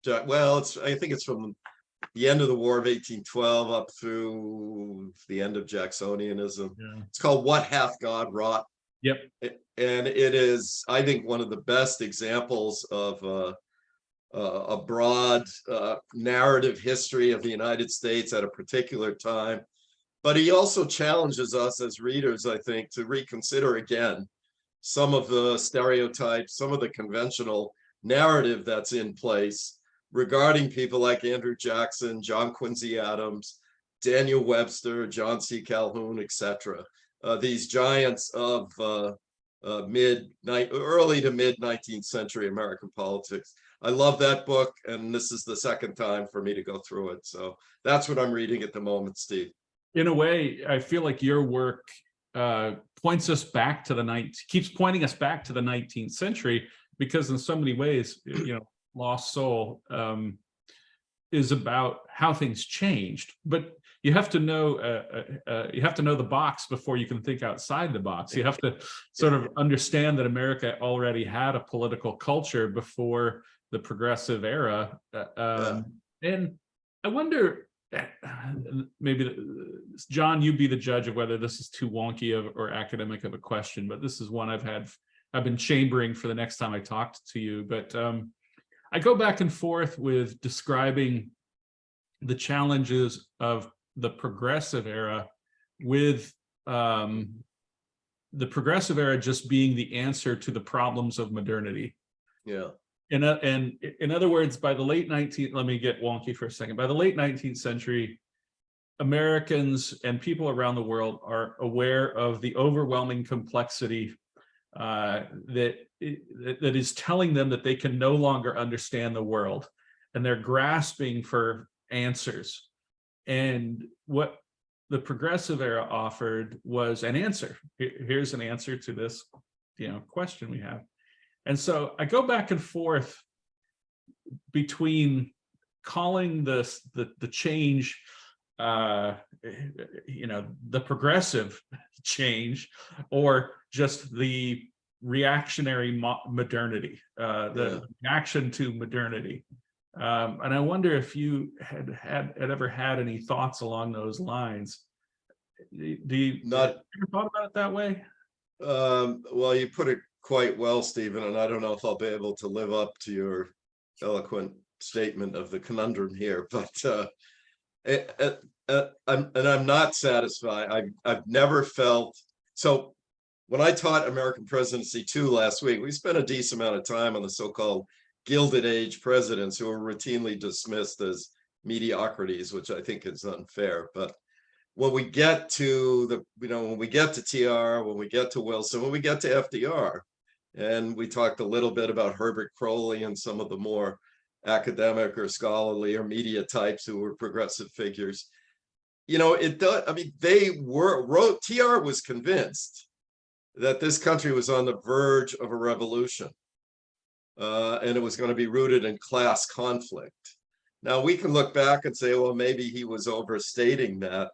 Well, I think it's from the end of the War of 1812 up through the end of Jacksonianism. Yeah. It's called What Hath God Wrought? Yep. And it is, I think, one of the best examples of a broad narrative history of the United States at a particular time. But he also challenges us as readers, I think, to reconsider again some of the stereotypes, some of the conventional narrative that's in place regarding people like Andrew Jackson, John Quincy Adams, Daniel Webster, John C. Calhoun, etc. These giants of early to mid 19th century American politics. I love that book, and this is the second time for me to go through it. So that's what I'm reading at the moment, Steve. In a way, I feel like your work points us back to keeps pointing us back to the 19th century, because in so many ways, Lost Soul, is about how things changed, but you have to know the box before you can think outside the box. You have to sort of understand that America already had a political culture before the progressive era, and I wonder, maybe John, you be the judge of whether this is too wonky or academic of a question, but this is one I've been chambering for the next time I talked to you. But I go back and forth with describing the challenges of the progressive era, with the progressive era just being the answer to the problems of modernity. Yeah. And in other words, by the late 19th, let me get wonky for a second. By the late 19th century, Americans and people around the world are aware of the overwhelming complexity that is telling them that they can no longer understand the world, and they're grasping for answers. And what the progressive era offered was an answer. Here's an answer to this, question we have. And so I go back and forth between calling this the change, the progressive change, or just the reactionary modernity, the reaction to modernity. And I wonder if you had ever had any thoughts along those lines. Do you ever thought about it that way? Well, you put it quite well, Stephen, and I don't know if I'll be able to live up to your eloquent statement of the conundrum here, but I'm not satisfied. I've never felt so. When I taught American Presidency 2 last week, we spent a decent amount of time on the so-called Gilded Age presidents who were routinely dismissed as mediocrities, which I think is unfair. But when we get to when we get to TR, when we get to Wilson, when we get to FDR, and we talked a little bit about Herbert Crowley and some of the more academic or scholarly or media types who were progressive figures, it does. I mean, TR was convinced that this country was on the verge of a revolution, and it was going to be rooted in class conflict. Now, we can look back and say, well, maybe he was overstating that,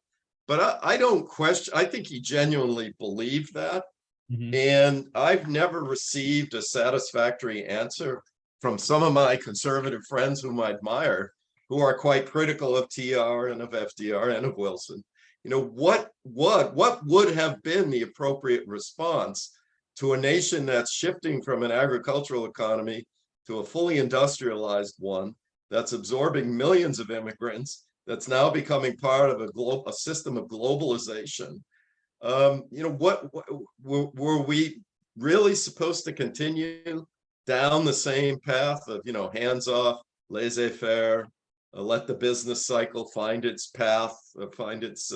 but I don't question. I think he genuinely believed that. Mm-hmm. And I've never received a satisfactory answer from some of my conservative friends whom I admire, who are quite critical of TR and of FDR and of Wilson. What would have been the appropriate response to a nation that's shifting from an agricultural economy to a fully industrialized one, that's absorbing millions of immigrants, that's now becoming part of a system of globalization? What were we really supposed to continue down the same path of, hands off, laissez-faire, let the business cycle find its path, find its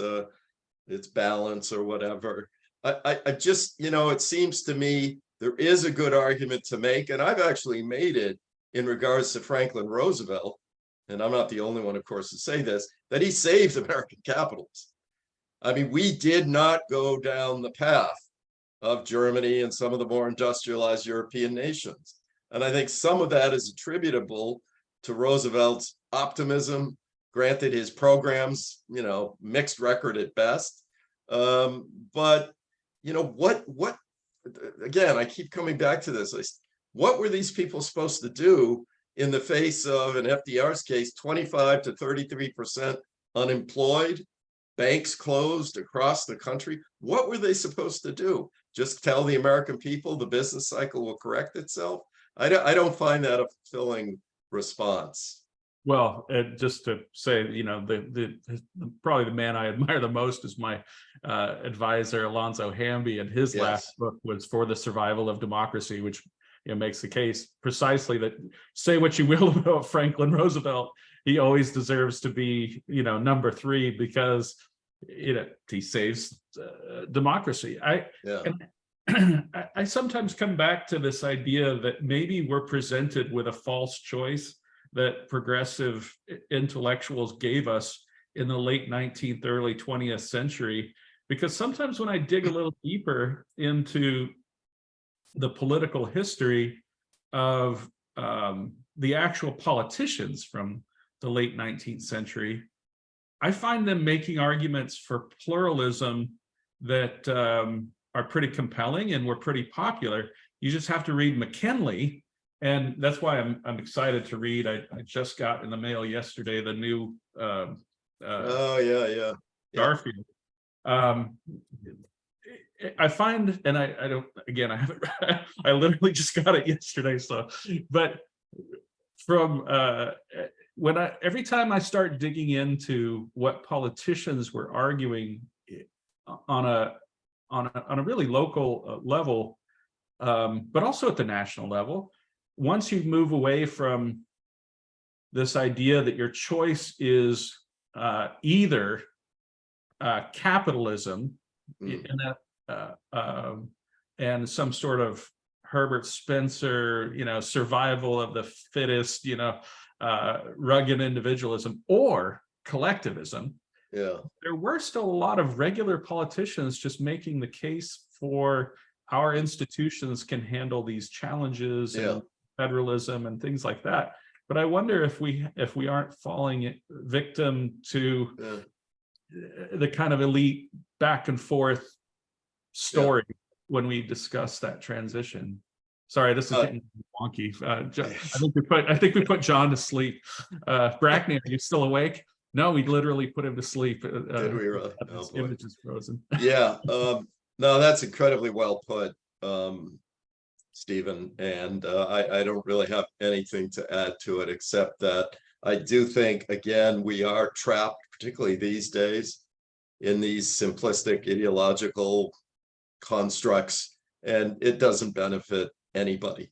balance or whatever? I just, it seems to me there is a good argument to make, and I've actually made it in regards to Franklin Roosevelt, and I'm not the only one, of course, to say this, that he saved American capitalism. I mean, we did not go down the path of Germany and some of the more industrialized European nations. And I think some of that is attributable to Roosevelt's optimism, granted his programs, mixed record at best. But, what, again, I keep coming back to this. What were these people supposed to do in the face of, in FDR's case, 25 to 33% unemployed, banks closed across the country? What were they supposed to do? Just tell the American people the business cycle will correct itself? I don't find that a fulfilling response. Well, just to say, probably the man I admire the most is my advisor, Alonzo Hamby, and his last book was For the Survival of Democracy, which makes the case precisely that, say what you will about Franklin Roosevelt, he always deserves to be, number 3, because he saves democracy. I sometimes come back to this idea that maybe we're presented with a false choice that progressive intellectuals gave us in the late 19th, early 20th century, because sometimes when I dig a little deeper into the political history of the actual politicians from the late 19th century, I find them making arguments for pluralism that are pretty compelling and were pretty popular. You just have to read McKinley, and that's why I'm excited to read. I just got in the mail yesterday the new Oh, yeah. Garfield. I find, and I don't, again, I haven't, I literally just got it yesterday. So, but from every time I start digging into what politicians were arguing on a really local level, but also at the national level, once you move away from this idea that your choice is either capitalism and some sort of Herbert Spencer, survival of the fittest, rugged individualism, or collectivism. Yeah. There were still a lot of regular politicians just making the case for our institutions can handle these challenges and federalism and things like that. But I wonder if we aren't falling victim to the kind of elite back and forth story when we discuss that transition. Sorry, this is getting wonky. I think we put John to sleep. Brackney, are you still awake? No, we literally put him to sleep. Did we really? His image is frozen. Yeah. No, that's incredibly well put, Stephen. And I don't really have anything to add to it, except that I do think, again, we are trapped, particularly these days, in these simplistic ideological constructs, and it doesn't benefit anybody.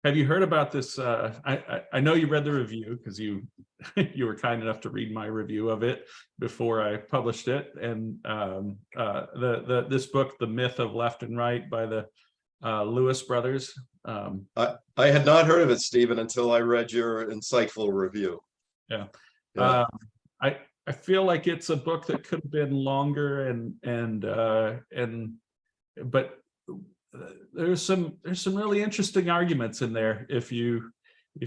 Have you heard about this? I know you read the review because you were kind enough to read my review of it before I published it. And this book, The Myth of Left and Right, by the Lewis brothers. I had not heard of it, Stephen, until I read your insightful review. Yeah. I feel like it's a book that could have been longer, but there's some really interesting arguments in there if you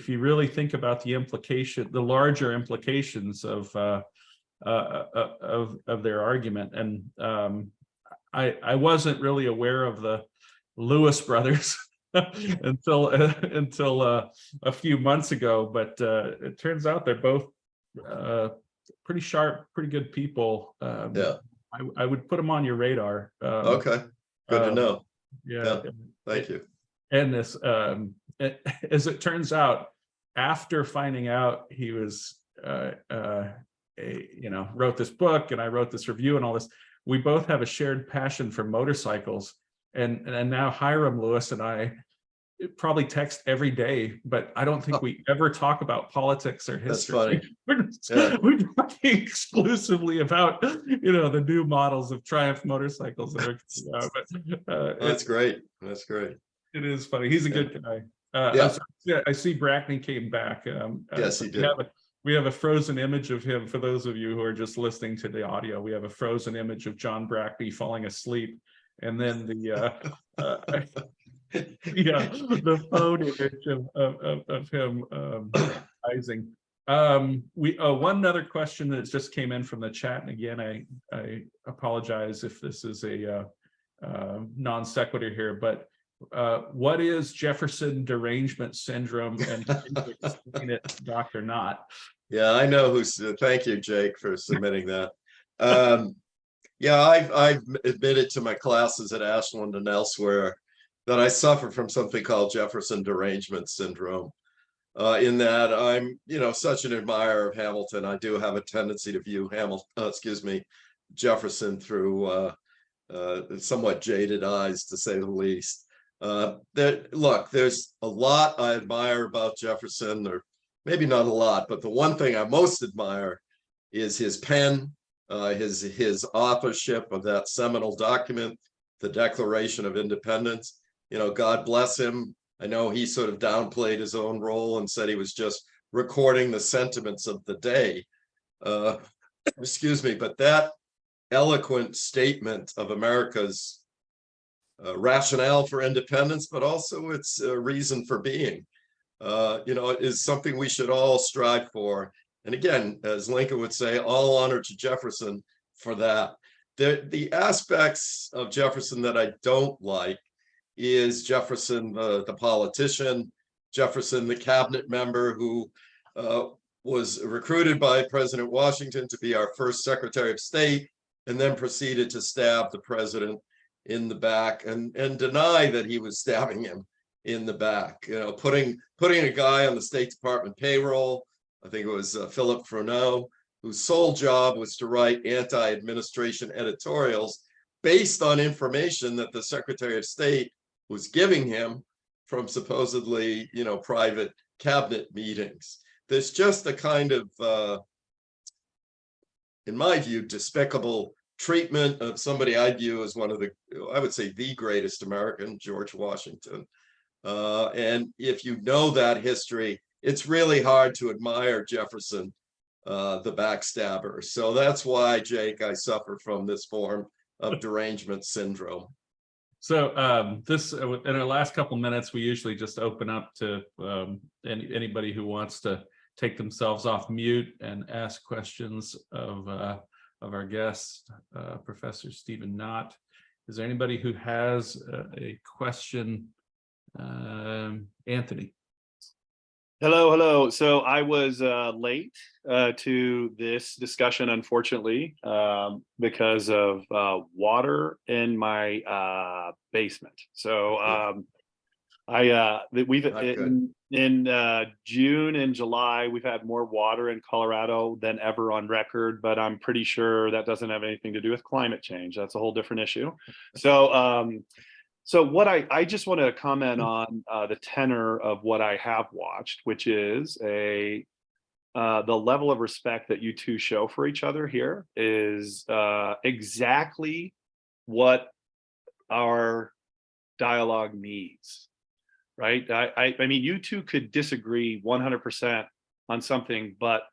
really think about the larger implications of their argument. And I wasn't really aware of the Lewis brothers until a few months ago, but it turns out they're both pretty sharp, pretty good people. I would put them on your radar. Okay, good to know. Yeah, thank you. And this, as it turns out, after finding out he was, wrote this book and I wrote this review and all this, we both have a shared passion for motorcycles, and now Hiram Lewis and I probably text every day, but I don't think we ever talk about politics or history. That's funny. We're talking exclusively about the new models of Triumph motorcycles that are coming out. But That's great. That's great. It is funny. He's a good guy. I see Brackney came back. Yes, he did. We have a frozen image of him. For those of you who are just listening to the audio, we have a frozen image of John Brackney falling asleep, and then the phone image of him rising. One other question that just came in from the chat, and again, I apologize if this is a non sequitur here, but what is Jefferson derangement syndrome, and explain it, Dr. Knott? Yeah, I know who's. Thank you, Jake, for submitting that. I've admitted to my classes at Ashland and elsewhere that I suffer from something called Jefferson derangement syndrome. In that I'm, such an admirer of Hamilton. I do have a tendency to view Jefferson through somewhat jaded eyes, to say the least. There's a lot I admire about Jefferson, or maybe not a lot, but the one thing I most admire is his pen, his authorship of that seminal document, the Declaration of Independence. God bless him. I know he sort of downplayed his own role and said he was just recording the sentiments of the day. But that eloquent statement of America's rationale for independence, but also its reason for being, is something we should all strive for. And again, as Lincoln would say, all honor to Jefferson for that. The aspects of Jefferson that I don't like is Jefferson, the politician, Jefferson, the cabinet member who was recruited by President Washington to be our first Secretary of State, and then proceeded to stab the president in the back and deny that he was stabbing him in the back. You know, putting a guy on the State Department payroll, I think it was Philip Freneau, whose sole job was to write anti-administration editorials based on information that the Secretary of State was giving him from supposedly, you know, private cabinet meetings. There's just a kind of, in my view, despicable treatment of somebody I view as one of the, I would say, the greatest American, George Washington. And if you know that history, it's really hard to admire Jefferson, the backstabber. So that's why, Jake, I suffer from this form of derangement syndrome. So this, in our last couple minutes, we usually just open up to anybody who wants to take themselves off mute and ask questions of our guest, Professor Stephen Knott. Is there anybody who has a question? Anthony. Hello. So I was late to this discussion, unfortunately, because of water in my basement. So we've in June and July, we've had more water in Colorado than ever on record, but I'm pretty sure that doesn't have anything to do with climate change. That's a whole different issue. So what I just want to comment on the tenor of what I have watched, which is the level of respect that you two show for each other here is exactly what our dialogue needs, right? I mean, you two could disagree 100% on something, but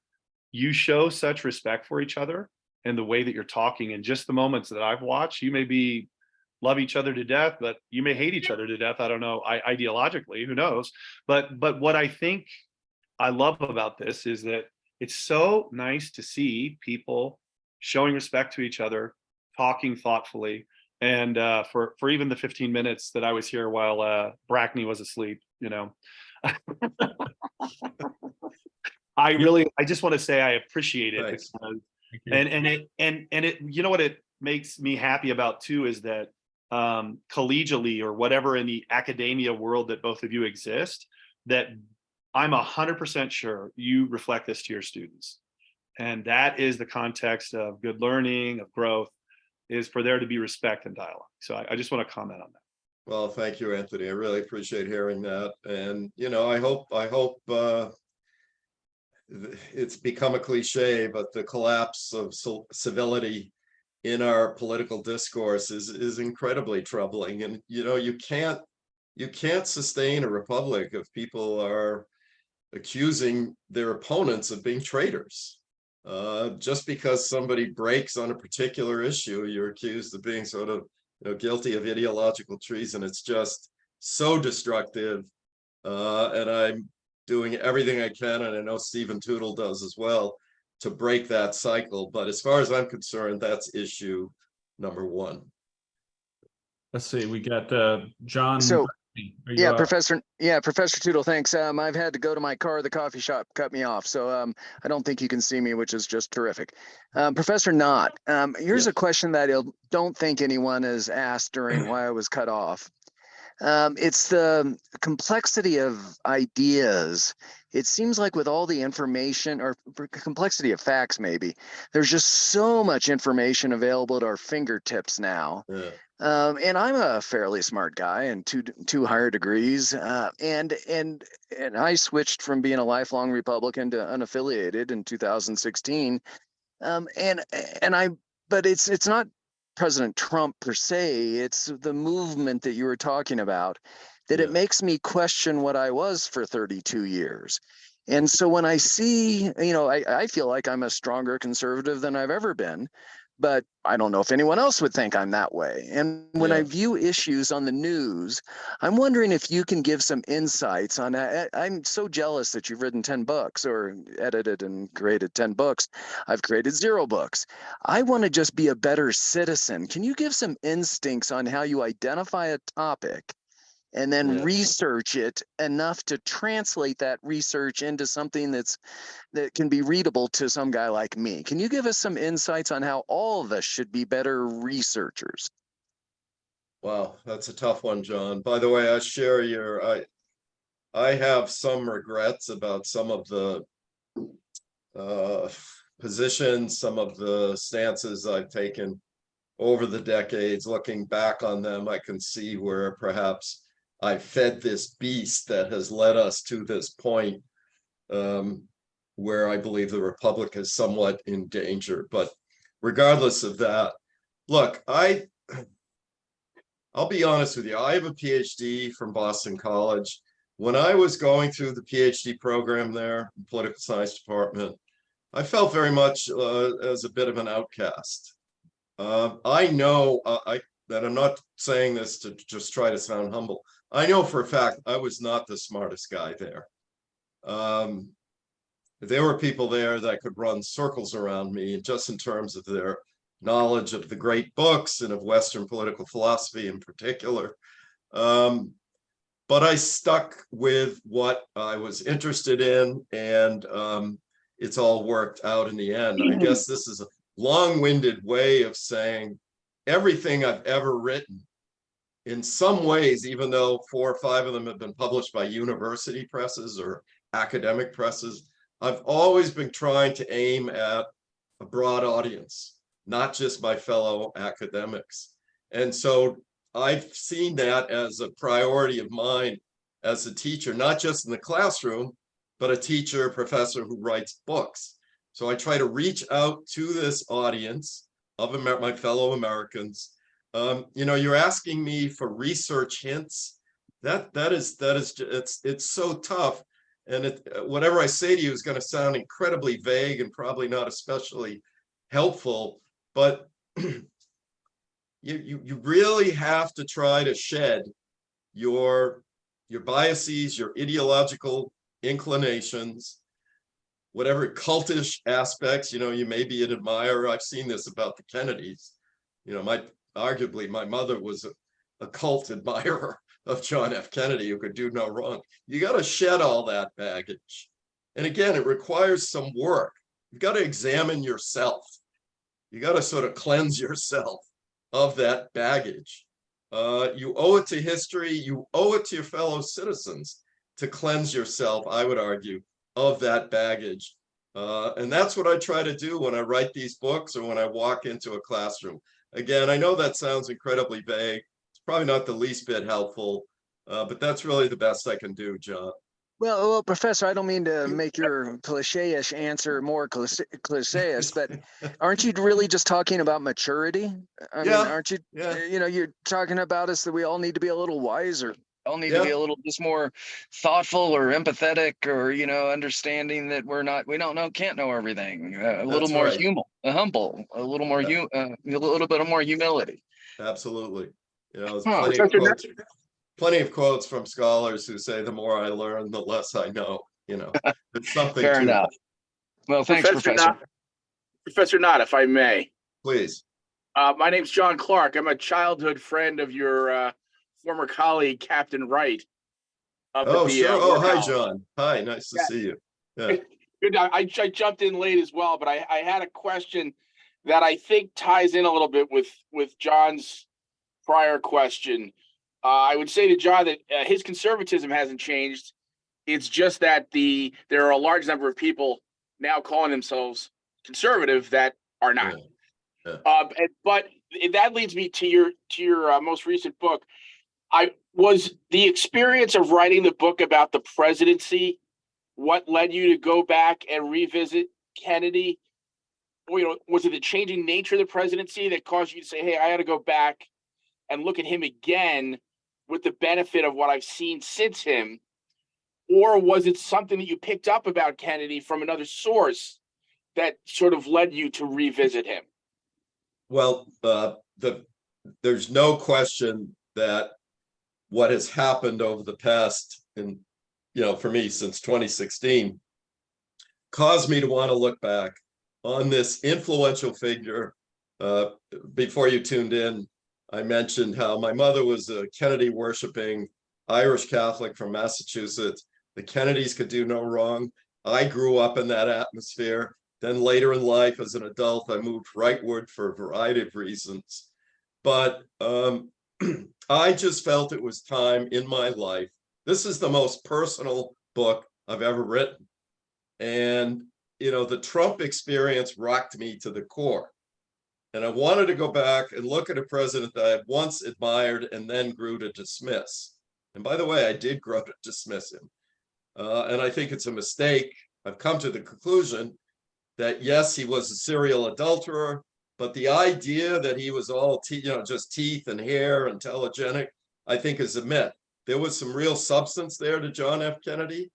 you show such respect for each other in the way that you're talking. In just the moments that I've watched, you may love each other to death, but you may hate each other to death. I don't know, ideologically, who knows? But what I think I love about this is that it's so nice to see people showing respect to each other, talking thoughtfully, and for even the 15 minutes that I was here while Brackney was asleep, you know. I just want to say I appreciate it. Thanks. And it, you know what it makes me happy about too is that collegially or whatever in the academia world that both of you exist, that I'm 100% sure you reflect this to your students. And that is the context of good learning, of growth, is for there to be respect and dialogue. So I just want to comment on that. Well, thank you, Anthony. I really appreciate hearing that. And, you know, I hope it's become a cliche, but the collapse of civility in our political discourse is incredibly troubling. And, you know, you can't sustain a republic if people are accusing their opponents of being traitors. Just because somebody breaks on a particular issue, you're accused of being sort of, you know, guilty of ideological treason. It's just so destructive. And I'm doing everything I can, and I know Stephen Tootle does as well, to break that cycle. But as far as I'm concerned, that's issue number one. Let's see, we got John. So, Yeah, Professor Tootle, thanks. I've had to go to my car. The coffee shop cut me off. So I don't think you can see me, which is just terrific. Professor Knott, here's a question that I don't think anyone has asked during why I was cut off. It's the complexity of ideas. It seems like with all the information, or complexity of facts maybe, there's just so much information available at our fingertips now. Yeah. And I'm a fairly smart guy and two higher degrees. And I switched from being a lifelong Republican to unaffiliated in 2016. But it's not President Trump per se, it's the movement that you were talking about, that it makes me question what I was for 32 years. And so when I see, you know, I feel like I'm a stronger conservative than I've ever been, but I don't know if anyone else would think I'm that way. And when I Yeah. view issues on the news, I'm wondering if you can give some insights on that. I'm so jealous that you've written 10 books or edited and created 10 books. I've created 0 books. I want to just be a better citizen. Can you give some instincts on how you identify a topic and then Yeah. research it enough to translate that research into something that can be readable to some guy like me? Can you give us some insights on how all of us should be better researchers? Wow, that's a tough one, John. By the way, I have some regrets about some of the uh, positions, some of the stances I've taken over the decades. Looking back on them, I can see where perhaps I fed this beast that has led us to this point, where I believe the Republic is somewhat in danger. But regardless of that, look, I'll be honest with you. I have a PhD from Boston College. When I was going through the PhD program there, political science department, I felt very much as a bit of an outcast. I know, that I'm not saying this to just try to sound humble. I know for a fact I was not the smartest guy there. There were people there that could run circles around me, just in terms of their knowledge of the great books and of Western political philosophy in particular. But I stuck with what I was interested in, and it's all worked out in the end. I guess this is a long-winded way of saying everything I've ever written, in some ways, even though 4 or 5 of them have been published by university presses or academic presses, I've always been trying to aim at a broad audience, not just my fellow academics. And so I've seen that as a priority of mine as a teacher, not just in the classroom, but a teacher, professor who writes books. So I try to reach out to this audience of my fellow Americans. You're asking me for research hints. It's so tough. And whatever I say to you is going to sound incredibly vague and probably not especially helpful, but you really have to try to shed your biases, your ideological inclinations, whatever cultish aspects. You may be an admirer. I've seen this about the Kennedys. Arguably my mother was a cult admirer of John F. Kennedy, who could do no wrong. You got to shed all that baggage. And again, it requires some work. You've got to examine yourself. You got to sort of cleanse yourself of that baggage. You owe it to history. You owe it to your fellow citizens to cleanse yourself, I would argue, of that baggage. And that's what I try to do when I write these books or when I walk into a classroom. Again, I know that sounds incredibly vague. It's probably not the least bit helpful, but that's really the best I can do, John. Well, Professor, I don't mean to make your cliche-ish answer more cliche-ish, but aren't you really just talking about maturity? I mean, aren't you, Yeah. You're talking about us that we all need to be a little wiser. All need to be Yeah. a little just more thoughtful or empathetic, or, understanding that we don't know, can't know everything. A little That's more right. humble, a little more, Yeah. a little bit of more humility. Absolutely. There's Huh. plenty of quotes from scholars who say the more I learn, the less I know. It's something Fair to enough. Well, thanks, Professor. Professor Knott, if I may. Please. My name's John Clark. I'm a childhood friend of your former colleague, Captain Wright. Oh, sure. Oh, hi, John. Hi, nice to see you. Yeah. Good. I jumped in late as well, but I had a question that I think ties in a little bit with John's prior question. I would say to John that his conservatism hasn't changed. It's just that there are a large number of people now calling themselves conservative that are not. Yeah. But that leads me to your most recent book. Was the experience of writing the book about the presidency what led you to go back and revisit Kennedy? Or, was it the changing nature of the presidency that caused you to say, "Hey, I got to go back and look at him again with the benefit of what I've seen since him"? Or was it something that you picked up about Kennedy from another source that sort of led you to revisit him? Well, there's no question that what has happened over the past, and for me since 2016, caused me to want to look back on this influential figure. Before you tuned in, I mentioned how my mother was a Kennedy worshiping Irish Catholic from Massachusetts. The Kennedys could do no wrong. I grew up in that atmosphere. Then later in life, as an adult, I moved rightward for a variety of reasons. But I just felt it was time in my life. This is the most personal book I've ever written. And, the Trump experience rocked me to the core. And I wanted to go back and look at a president that I had once admired and then grew to dismiss. And by the way, I did grow to dismiss him. And I think it's a mistake. I've come to the conclusion that yes, he was a serial adulterer, but the idea that he was all just teeth and hair and telegenic, I think is a myth. There was some real substance there to John F. Kennedy.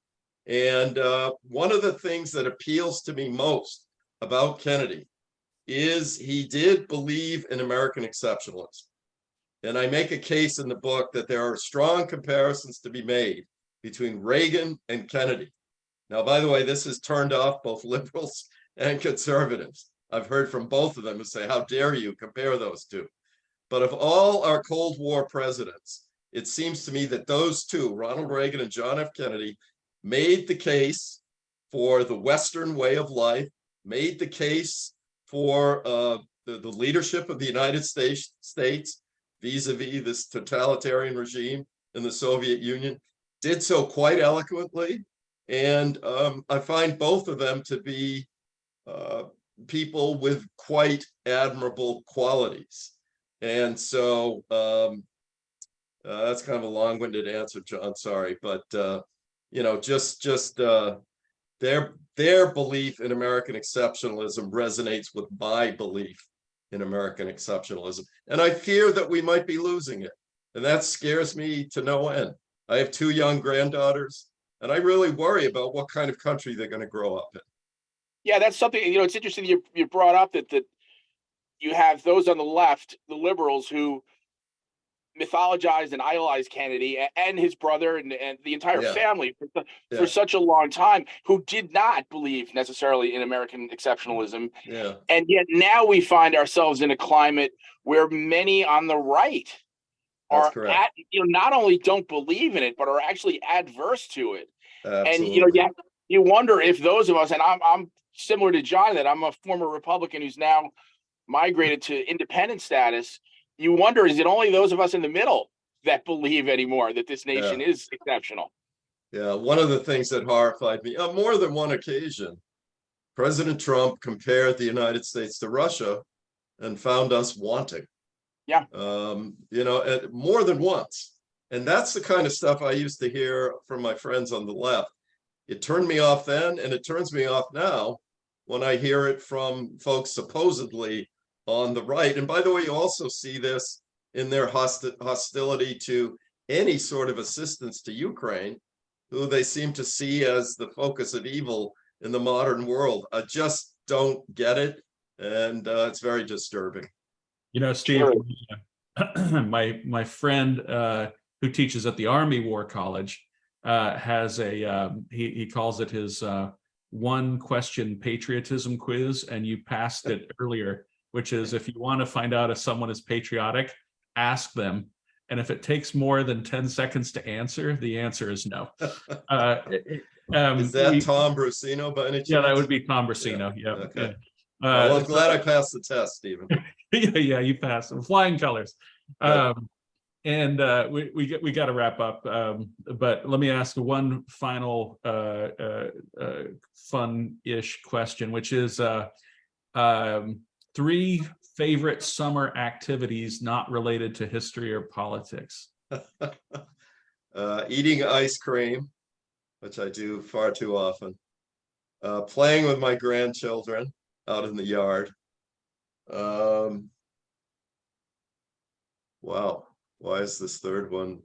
And one of the things that appeals to me most about Kennedy is he did believe in American exceptionalism. And I make a case in the book that there are strong comparisons to be made between Reagan and Kennedy. Now, by the way, this has turned off both liberals and conservatives. I've heard from both of them who say, how dare you compare those two? But of all our Cold War presidents, it seems to me that those two, Ronald Reagan and John F. Kennedy, made the case for the Western way of life, made the case for the leadership of the United States vis-a-vis this totalitarian regime in the Soviet Union, did so quite eloquently. And I find both of them to be people with quite admirable qualities. And so that's kind of a long-winded answer, John, sorry, but their belief in American exceptionalism resonates with my belief in American exceptionalism. And I fear that we might be losing it. And that scares me to no end. I have 2 young granddaughters, and I really worry about what kind of country they're going to grow up in. Yeah, that's something, it's interesting you brought up that you have those on the left, the liberals, who mythologized and idolized Kennedy and his brother and the entire family for such a long time, who did not believe necessarily in American exceptionalism. Yeah. And yet now we find ourselves in a climate where many on the right are not only don't believe in it, but are actually adverse to it. Absolutely. And you wonder if those of us, and I'm similar to John, that I'm a former Republican who's now migrated to independent status. You wonder, is it only those of us in the middle that believe anymore that this nation is exceptional? Yeah, one of the things that horrified me on more than one occasion, President Trump compared the United States to Russia and found us wanting. Yeah. More than once. And that's the kind of stuff I used to hear from my friends on the left. It turned me off then, and it turns me off now when I hear it from folks supposedly on the right. And by the way, you also see this in their hostility to any sort of assistance to Ukraine, who they seem to see as the focus of evil in the modern world. I just don't get it. And it's very disturbing. Steve, my friend who teaches at the Army War College has he calls it his 1-question patriotism quiz, and you passed it earlier, which is, if you want to find out if someone is patriotic, ask them. And if it takes more than 10 seconds to answer, the answer is no. Is that Tom Brusino by any chance? Yeah, that would be Tom Brusino. Yeah. Okay. Yeah. Well, I'm glad I passed the test, Stephen. Yeah, you passed. Flying colors. And we got to wrap up. But let me ask one final fun-ish question, which is 3 favorite summer activities not related to history or politics. Eating ice cream, which I do far too often. Playing with my grandchildren out in the yard. Wow, why is this third one?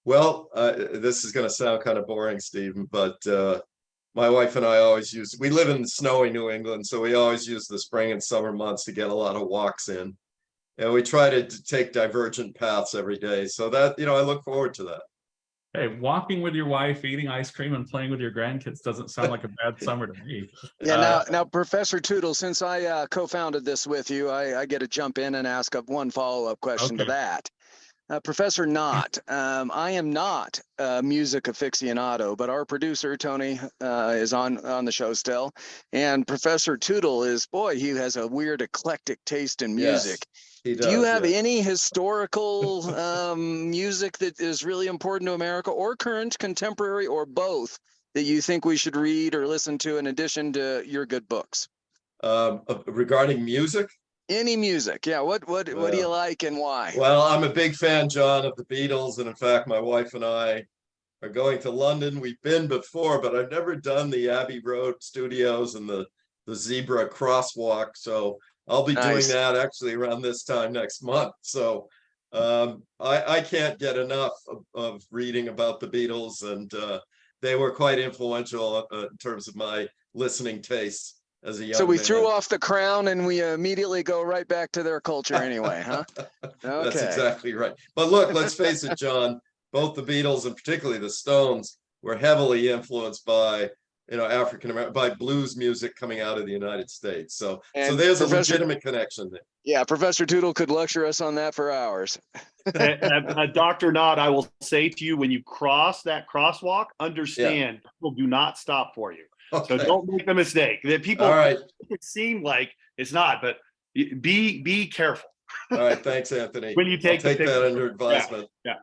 Well, this is going to sound kind of boring, Stephen, but my wife and I always use, we live in snowy New England, so we always use the spring and summer months to get a lot of walks in. And we try to take divergent paths every day. So that, I look forward to that. Hey, walking with your wife, eating ice cream, and playing with your grandkids doesn't sound like a bad summer to me. Yeah, now, Professor Tootle, since I co-founded this with you, I get to jump in and ask one follow-up question to Okay. that. Professor Knott, I am not a music aficionado, but our producer, Tony, is on the show still. And Professor Tootle is, boy, he has a weird eclectic taste in music. Yes, he does. Do you have yes. any historical music that is really important to America, or current, contemporary, or both, that you think we should read or listen to in addition to your good books? Regarding music? Any music, yeah. What do you like and why? Well, I'm a big fan, John, of the Beatles. And in fact, my wife and I are going to London. We've been before, but I've never done the Abbey Road studios and the zebra crosswalk. So I'll be doing that actually around this time next month. So I can't get enough of reading about the Beatles, and they were quite influential in terms of my listening tastes as a young So we man. threw off the crown and we immediately go right back to their culture anyway, huh? Okay. That's exactly right. But look, let's face it, John, both the Beatles and particularly the Stones were heavily influenced by, African American, by blues music coming out of the United States. So there's a legitimate connection there. Yeah, Professor Tootle could lecture us on that for hours. Dr. Knott, I will say to you, when you cross that crosswalk, understand people do not stop for you. Okay. So don't make the mistake that people All right. make it seem like it's not, but be careful. All right. Thanks, Anthony. When you take that under advisement. Yeah.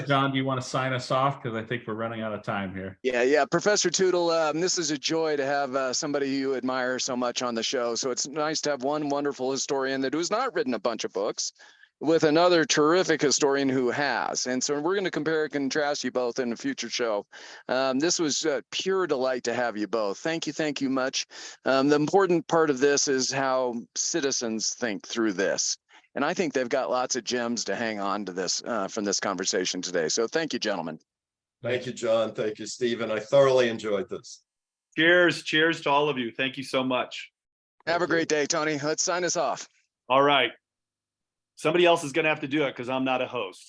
John, do you want to sign us off? Because I think we're running out of time here. Yeah. Professor Tootle, this is a joy to have somebody you admire so much on the show. So it's nice to have one wonderful historian that has not written a bunch of books with another terrific historian who has. And so we're going to compare and contrast you both in a future show. This was a pure delight to have you both. Thank you much. The important part of this is how citizens think through this. And I think they've got lots of gems to hang on to this from this conversation today. So thank you, gentlemen. Thank you, John. Thank you, Stephen. I thoroughly enjoyed this. Cheers to all of you. Thank you so much. Have a great day, Tony. Let's sign us off. All right. Somebody else is going to have to do it because I'm not a host.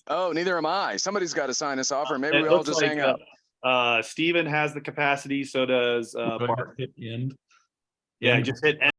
Oh, neither am I. Somebody's got to sign us off, or maybe we all just hang out. Stephen has the capacity. So does Bart. Hit end. Yeah, just hit end.